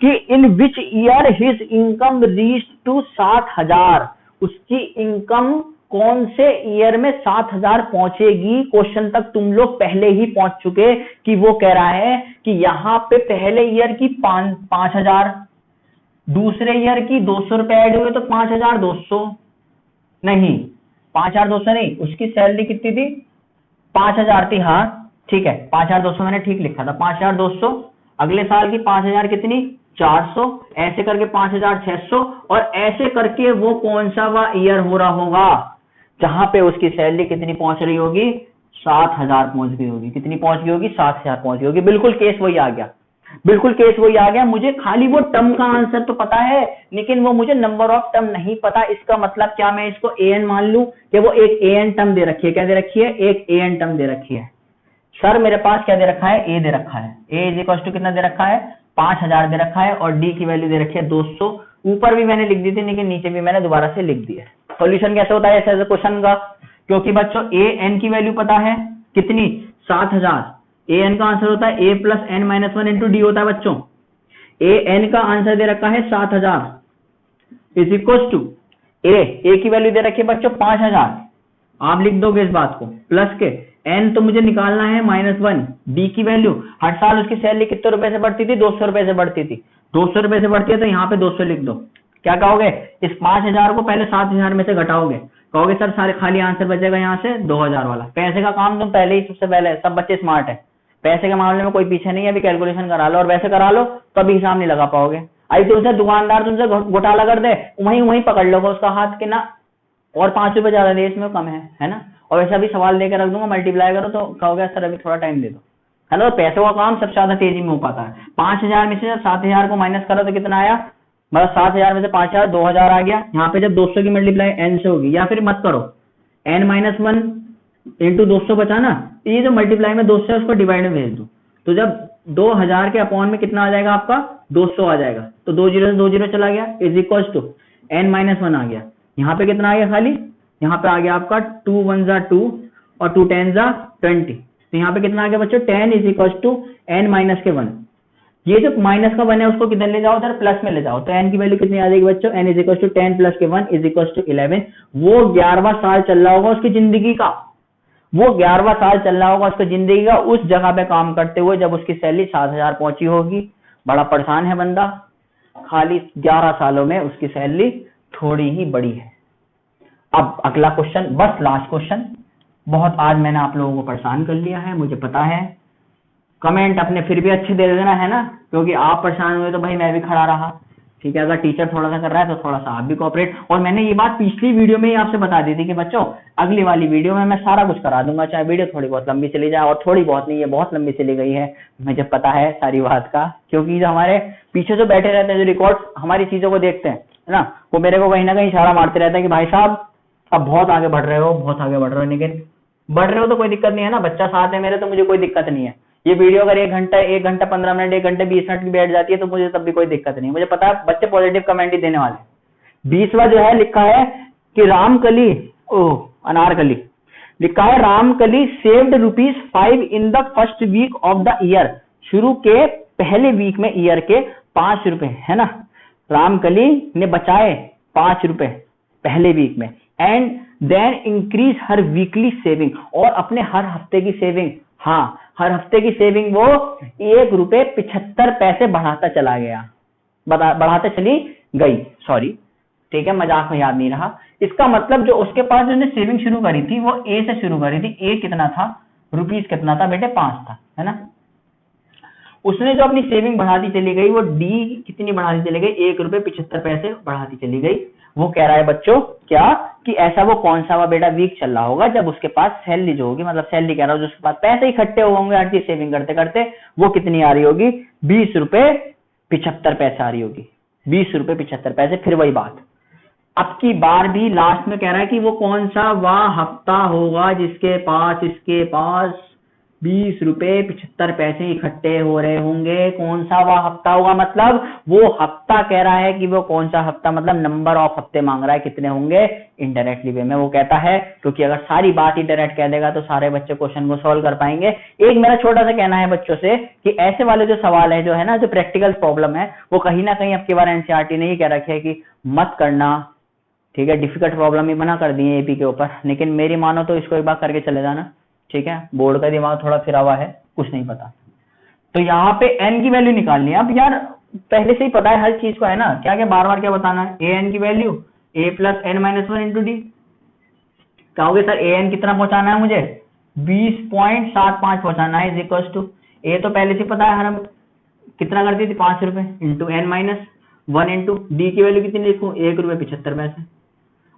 कि in which year his income reach to 60,000, उसकी इनकम कौन से ईयर में 60,000 पहुंचेगी। क्वेश्चन तक तुम लोग पहले ही पहुंच चुके कि वो कह रहा है कि यहां पे पहले ईयर की 5,000, दूसरे ईयर की 200 रुपए ऐड हुए तो 5,200 नहीं, 5,200 नहीं, उसकी सैलरी कितनी थी, 5,000 थी। हाँ ठीक है, 5,200 मैंने ठीक लिखा था, 5,200। अगले साल की 5,000 कितनी, 400, ऐसे करके 5,600, और ऐसे करके वो कौन सा वह ईयर हो रहा होगा जहां पे उसकी सैलरी कितनी पहुंच रही होगी, 7,000 पहुंच गई होगी। कितनी पहुंच गई होगी, 7,000 पहुंच गई होगी। बिल्कुल केस वही आ गया, बिल्कुल केस वही आ गया। मुझे खाली वो टर्म का आंसर तो पता है, लेकिन वो मुझे नंबर ऑफ टर्म नहीं पता। इसका मतलब क्या मैं इसको an मान लूं कि वो एक an टर्म दे रखी है। क्या दे रखी है, एक an टर्म दे रखी है। सर मेरे पास क्या दे रखा है, a दे रखा है, a इज इक्वल टू कितना दे रखा है, 5,000 दे रखा है, और d की वैल्यू दे रखी है 200। ऊपर भी मैंने लिख दी थी, लेकिन नीचे भी मैंने दोबारा से लिख दिया। सॉल्यूशन कैसे होता है ऐसे क्वेश्चन का, क्योंकि बच्चों an की वैल्यू पता है कितनी, 7,000। an का आंसर होता है a plus n minus 1 into D होता है बच्चों। an का आंसर दे रखा है 7,000 इज इक्वल टू a की वैल्यू दे रखी है बच्चों 5,000। आप लिख दोगे इस बात को, प्लस के n तो मुझे निकालना है -1, d की वैल्यू, हर साल उसकी सैलरी कितने रुपए से बढ़ती थी, 200 रुपए से बढ़ती थी। 200 रुपए से बढ़ती है तो यहाँ पे 200 लिख दो। क्या कहोगे, इस 5,000 को पहले 7,000 में से घटाओगे, कहोगे सर सारे खाली आंसर बचेगा यहाँ से 2,000 वाला। पैसे का काम तुम पहले ही, सबसे पहले सब बच्चे स्मार्ट है, पैसे के मामले में कोई पीछे नहीं है। अभी कैलकुलेशन करा लो, और वैसे करा लो तो अभी हिसाब नहीं लगा पाओगे। आई तुमसे दुकानदार तुमसे घोटाला कर दे, वहीं वहीं पकड़ लोगे उसका हाथ के ना, और 5 रुपए ज्यादा दे, इसमें कम है ना। और वैसे अभी सवाल देकर रख दूंगा, मल्टीप्लाई करो तो कहोगे सर अभी थोड़ा टाइम दे दो, है ना। तो पैसों का काम सबसे ज्यादा तेजी में हो पाता है। 5,000 में से 7,000 को माइनस करो तो कितना आया, मतलब 7,000 में से 5,000, 2,000 आ गया। यहाँ पे जब 200 की मल्टीप्लाई n से होगी, या फिर मत करो, n माइनस 1 इंटू 200 बचा ना, ये जो मल्टीप्लाई में 200 है उसको डिवाइड में भेज दो, तो जब 2,000 के अपॉन में कितना आ जाएगा आपका, 200 आ जाएगा। तो 2 0 से 2 0 चला गया, is equal to n minus 1 आ गया। यहाँ पे कितना आ गया, खाली यहाँ पे आ गया आपका 2 1 जा 2 और 2 10 जा 20। तो यहाँ पे कितना आ गया बच्चों, 10 is equal to n minus के 1। ये जो माइनस का 1 है उसको किधर ले जाओ, उधर प्लस में ले जाओ, तो n की वैल्यू कितनी आ जाएगी बच्चों, n is equal to 10 plus के 1 इज इक्वल टू 11। वो 11वां साल चल रहा होगा उसकी जिंदगी का, वो 11वां साल चल रहा होगा उसकी जिंदगी का, उस जगह पे काम करते हुए जब उसकी सैलरी 7,000 पहुंची होगी। बड़ा परेशान है बंदा, खाली 11 सालों में उसकी सैलरी थोड़ी ही बड़ी है। अब अगला क्वेश्चन, बस लास्ट क्वेश्चन। बहुत आज मैंने आप लोगों को परेशान कर लिया है, मुझे पता है। कमेंट अपने फिर भी अच्छे दे देना, है ना, क्योंकि आप परेशान हुए तो भाई मैं भी खड़ा रहा, ठीक है। अगर टीचर थोड़ा सा कर रहा है तो थोड़ा सा आप भी कोऑपरेट। और मैंने ये बात पिछली वीडियो में ही आपसे बता दी थी कि बच्चों अगली वाली वीडियो में मैं सारा कुछ करा दूंगा, चाहे वीडियो थोड़ी बहुत लंबी चली जाए, और थोड़ी बहुत नहीं, ये बहुत लंबी चली गई है, मुझे पता है सारी बात का। क्योंकि जो हमारे पीछे जो बैठे रहते हैं, जो रिकॉर्ड हमारी चीजों को देखते हैं, है ना, वो मेरे को कहीं ना कहीं इशारा मारते रहते हैं कि भाई साहब अब बहुत आगे बढ़ रहे हो, बहुत आगे बढ़ रहे हो। लेकिन बढ़ रहे हो तो कोई दिक्कत नहीं है ना, बच्चा साथ है मेरे, तो मुझे कोई दिक्कत नहीं है। ये वीडियो अगर 1 घंटा 15 मिनट, 1 घंटे 20 मिनट की बैठ जाती है तो मुझे तब भी कोई दिक्कत नहीं। मुझे पता है बच्चे पॉजिटिव कमेंट ही देने वाले। 20वां जो है लिखा है कि रामकली, अनारकली लिखा है, Ramkali saved ₹5 in the first week of the year. शुरू के पहले वीक में ईयर के 5 रुपए, है ना, रामकली ने बचाए 5 रुपए पहले वीक में। एंड देन इंक्रीज हर वीकली सेविंग, और अपने हर हफ्ते की सेविंग, हाँ हर हफ्ते की सेविंग वो ₹1.75 बढ़ाता चला गया, बढ़ाते चली गई, सॉरी ठीक है, मजाक में याद नहीं रहा। इसका मतलब जो उसके पास जो सेविंग शुरू करी थी वो ए से शुरू करी थी। ए कितना था, रुपीस कितना था बेटे, 5 था, है ना। उसने जो अपनी सेविंग बढ़ाती चली गई वो डी कितनी बढ़ाती चली गई, 1 रुपए 75 पैसे बढ़ाती चली गई। वो कह रहा है बच्चों क्या कि ऐसा वो कौन सा हुआ बेटा वीक चल रहा होगा जब उसके पास सैलरी जो होगी, मतलब सैलरी कह रहा हूँ, जिसके पास पैसे इकट्ठे होंगे हर चीज सेविंग करते करते, वो कितनी आ रही होगी, 20 रुपए 75 पैसे आ रही होगी, 20 रुपए 75 पैसे। फिर वही बात, अब की बार भी लास्ट में कह रहा है कि वो कौन सा वह हफ्ता होगा जिसके पास इसके पास 20 रुपए 75 पैसे इकट्ठे हो रहे होंगे, कौन सा वह हफ्ता होगा, मतलब वो हफ्ता कह रहा है कि वो कौन सा हफ्ता, मतलब नंबर ऑफ हफ्ते मांग रहा है कितने होंगे इनडायरेक्टली वे में। वो कहता है क्योंकि अगर सारी बात ही डायरेक्ट कह देगा तो सारे बच्चे क्वेश्चन को सॉल्व कर पाएंगे। एक मेरा छोटा सा कहना है बच्चों से कि ऐसे वाले जो सवाल है जो है ना, जो प्रैक्टिकल प्रॉब्लम है, वो कहीं ना कहीं अब की बार एनसीईआरटी ने ही कह रखी है कि मत करना, ठीक है। डिफिकल्ट प्रॉब्लम ही मना कर दिए एपी के ऊपर, लेकिन मेरी मानो तो इसको एक बार करके चले जाना, ठीक है। बोर्ड का दिमाग थोड़ा फिरा हुआ है, कुछ नहीं पता। तो यहाँ पे n की वैल्यू निकालनी है। अब यार पहले से ही पता है हर चीज को, है ना, क्या क्या बार बार क्या बताना है, ए एन की value a plus N minus one into d. कहोगे सर ए एन कितना पहुंचाना है मुझे, 20.75 पहुंचाना है, इज इक्वल टू ए तो पहले से पता है हर, हम कितना करती थी 5 रुपए into n minus one into d की वैल्यू कितनी लिखूं, 1 रुपए 75 पैसे।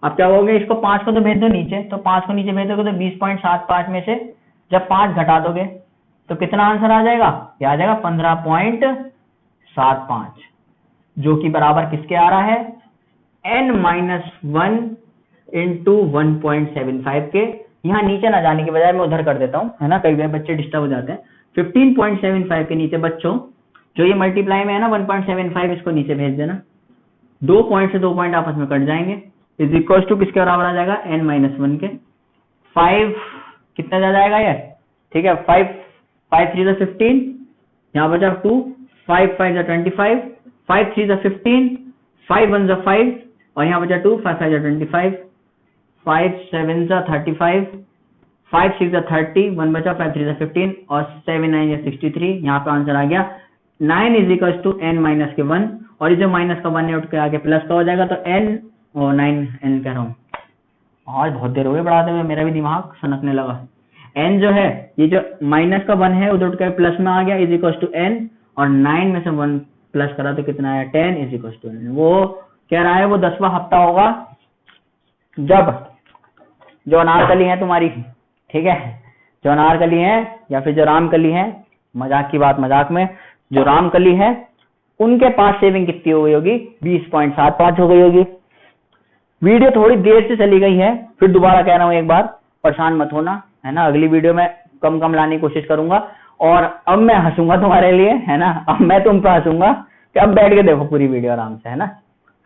अब क्या होगे, इसको 5 को तो भेज दो नीचे, तो 5 को नीचे भेज दोगे तो 20.75 में से जब 5 घटा दोगे तो कितना आंसर आ जाएगा, क्या आ जाएगा 15.75, जो कि बराबर किसके आ रहा है, n माइनस वन इंटू 1.75 के। यहाँ नीचे ना जाने के बजाय मैं उधर कर देता हूँ, है ना, कई बार बच्चे डिस्टर्ब हो जाते हैं। 15.75 के नीचे बच्चों जो ये मल्टीप्लाई में है ना 1.75, इसको नीचे भेज देना, 2 पॉइंट से 2 पॉइंट आपस में कट जाएंगे, इज इक्वल टू किसके बराबर आ जाएगा, n माइनस वन के। 5 कितना जा जाएगा ये, ठीक है, 5 3 जा 15, यहाँ बचा 2, 5 5 जा 25, 5 3 जा 15, 5 1 जा 5 और यहाँ बचा 2, 5 5 जा 25, 5 7 जा 35, 5 6 जा 30, 1 बचा, 5 3 जा 15 और 7 9 जा 63। यहाँ पे आंसर आ गया 9 is equal to n minus के 1, और ये जो माइनस का 1 है उठ के आगे प्लस का हो जाएगा, तो n और 9n कह रहा हूँ, आज बहुत देर हो गई बढ़ाते हुए, मेरा भी दिमाग सनकने लगा। n जो है, ये जो माइनस का 1 है उधर उठ के प्लस में आ गया, इज इक्वल टू n, और 9 में से 1 प्लस करा तो कितना आया 10 इज इक्वल टू n। वो कह रहा है वो 10वां हफ्ता होगा जब जो अनारकली है तुम्हारी, ठीक है, जो अनारकली है या फिर जो रामकली है, मजाक की बात मजाक में, जो रामकली है उनके पास सेविंग कितनी हो गई होगी, 20.75 हो गई होगी। वीडियो थोड़ी देर से चली गई है, फिर दोबारा कह रहा हूं एक बार, परेशान मत होना, है ना, अगली वीडियो में कम कम लाने की कोशिश करूंगा। और अब मैं हंसूंगा तुम्हारे लिए, है ना, अब मैं तुम पे हंसूंगा कि अब बैठ के देखो पूरी वीडियो आराम से, है ना,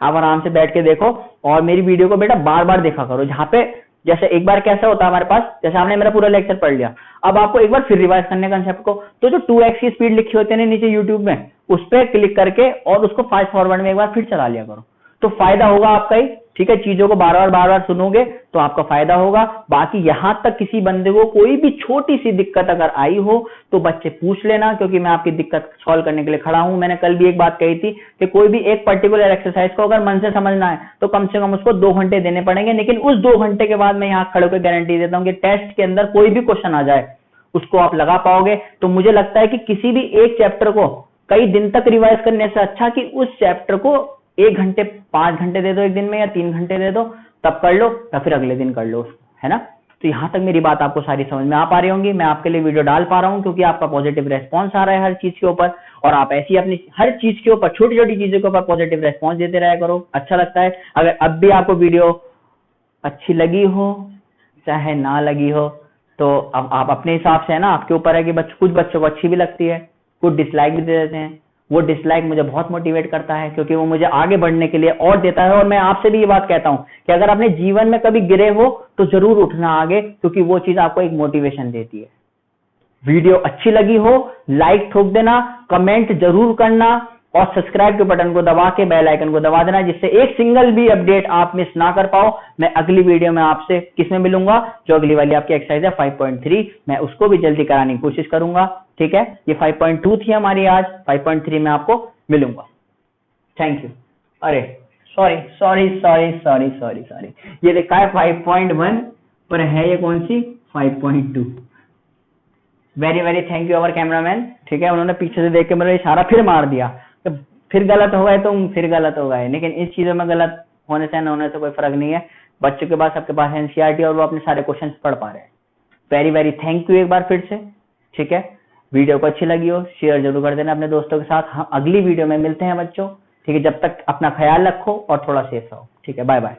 आप आराम से बैठ के देखो और मेरी वीडियो को बेटा बार बार देखा करो। जहाँ पे जैसे एक बार कैसा होता है हमारे पास, जैसे आपने मेरा पूरा लेक्चर पढ़ लिया, अब आपको एक बार फिर रिवाइज करने कंसेप्ट को, तो जो 2x की स्पीड लिखी होती है ना नीचे यूट्यूब में, उस पर क्लिक करके और उसको फास्ट फॉरवर्ड में एक बार फिर चला लिया करो, तो फायदा होगा आपका ही, ठीक है। चीजों को बार बार सुनोगे तो आपका फायदा होगा। बाकी यहां तक किसी बंदे को कोई भी छोटी सी दिक्कत अगर आई हो तो बच्चे पूछ लेना, क्योंकि मैं आपकी दिक्कत सॉल्व करने के लिए खड़ा हूं। मैंने कल भी एक बात कही थी कि कोई भी एक पर्टिकुलर एक्सरसाइज को अगर मन से समझना है तो कम से कम उसको 2 घंटे देने पड़ेंगे, लेकिन उस 2 घंटे के बाद मैं यहाँ खड़े होकर गारंटी देता हूँ कि टेस्ट के अंदर कोई भी क्वेश्चन आ जाए उसको आप लगा पाओगे। तो मुझे लगता है कि किसी भी एक चैप्टर को कई दिन तक रिवाइज करने से अच्छा कि उस चैप्टर को 1 घंटे 5 घंटे दे दो एक दिन में, या 3 घंटे दे दो, तब कर लो, या फिर अगले दिन कर लो उसको, है ना। तो यहां तक मेरी बात आपको सारी समझ में आ पा रही होंगी। मैं आपके लिए वीडियो डाल पा रहा हूं क्योंकि आपका पॉजिटिव रेस्पॉन्स आ रहा है हर चीज के ऊपर, और आप ऐसी अपनी हर चीज के ऊपर छोटी छोटी चीजों के ऊपर पॉजिटिव रेस्पॉन्स देते रहा करो, अच्छा लगता है। अगर अब भी आपको वीडियो अच्छी लगी हो चाहे ना लगी हो तो अब आप अपने हिसाब से, है ना, आपके ऊपर है कि कुछ बच्चों को अच्छी भी लगती है, कुछ डिसलाइक भी दे देते हैं। वो डिसलाइक मुझे बहुत मोटिवेट करता है क्योंकि वो मुझे आगे बढ़ने के लिए और देता है। और मैं आपसे भी ये बात कहता हूं कि अगर अपने जीवन में कभी गिरे हो तो जरूर उठना आगे, क्योंकि वो चीज आपको एक मोटिवेशन देती है। वीडियो अच्छी लगी हो लाइक ठोक देना, कमेंट जरूर करना और सब्सक्राइब के बटन को दबा के बेल आइकन को दबा देना, जिससे एक सिंगल भी अपडेट आप मिस ना कर पाओ। मैं अगली वीडियो में आपसे किसमें मिलूंगा, जो अगली वाली आपकी एक्सरसाइज है 5.3, मैं उसको भी जल्दी कराने की कोशिश करूंगा, ठीक है। ये 5.2 थी हमारी आज, 5.3 में आपको मिलूंगा। Thank you. अरे सॉरी, ये लिखा है 5.1 पर है ये कौन सी 5.2। Very very thank you our cameraman. ठीक है, उन्होंने पीछे से देख के मेरा इशारा फिर मार दिया, तो फिर गलत हो गए तुम, फिर गलत हो गए। लेकिन इस चीजों में गलत होने से न होने से कोई फर्क नहीं है, बच्चों के पास सबके पास एनसीईआरटी और वो अपने सारे क्वेश्चन पढ़ पा रहे हैं। वेरी वेरी थैंक यू एक बार फिर से। ठीक है, वीडियो को अच्छी लगी हो शेयर जरूर कर देना अपने दोस्तों के साथ। हम अगली वीडियो में मिलते हैं बच्चों। ठीक है, जब तक अपना ख्याल रखो और थोड़ा सेफ रहो। ठीक है, बाय बाय।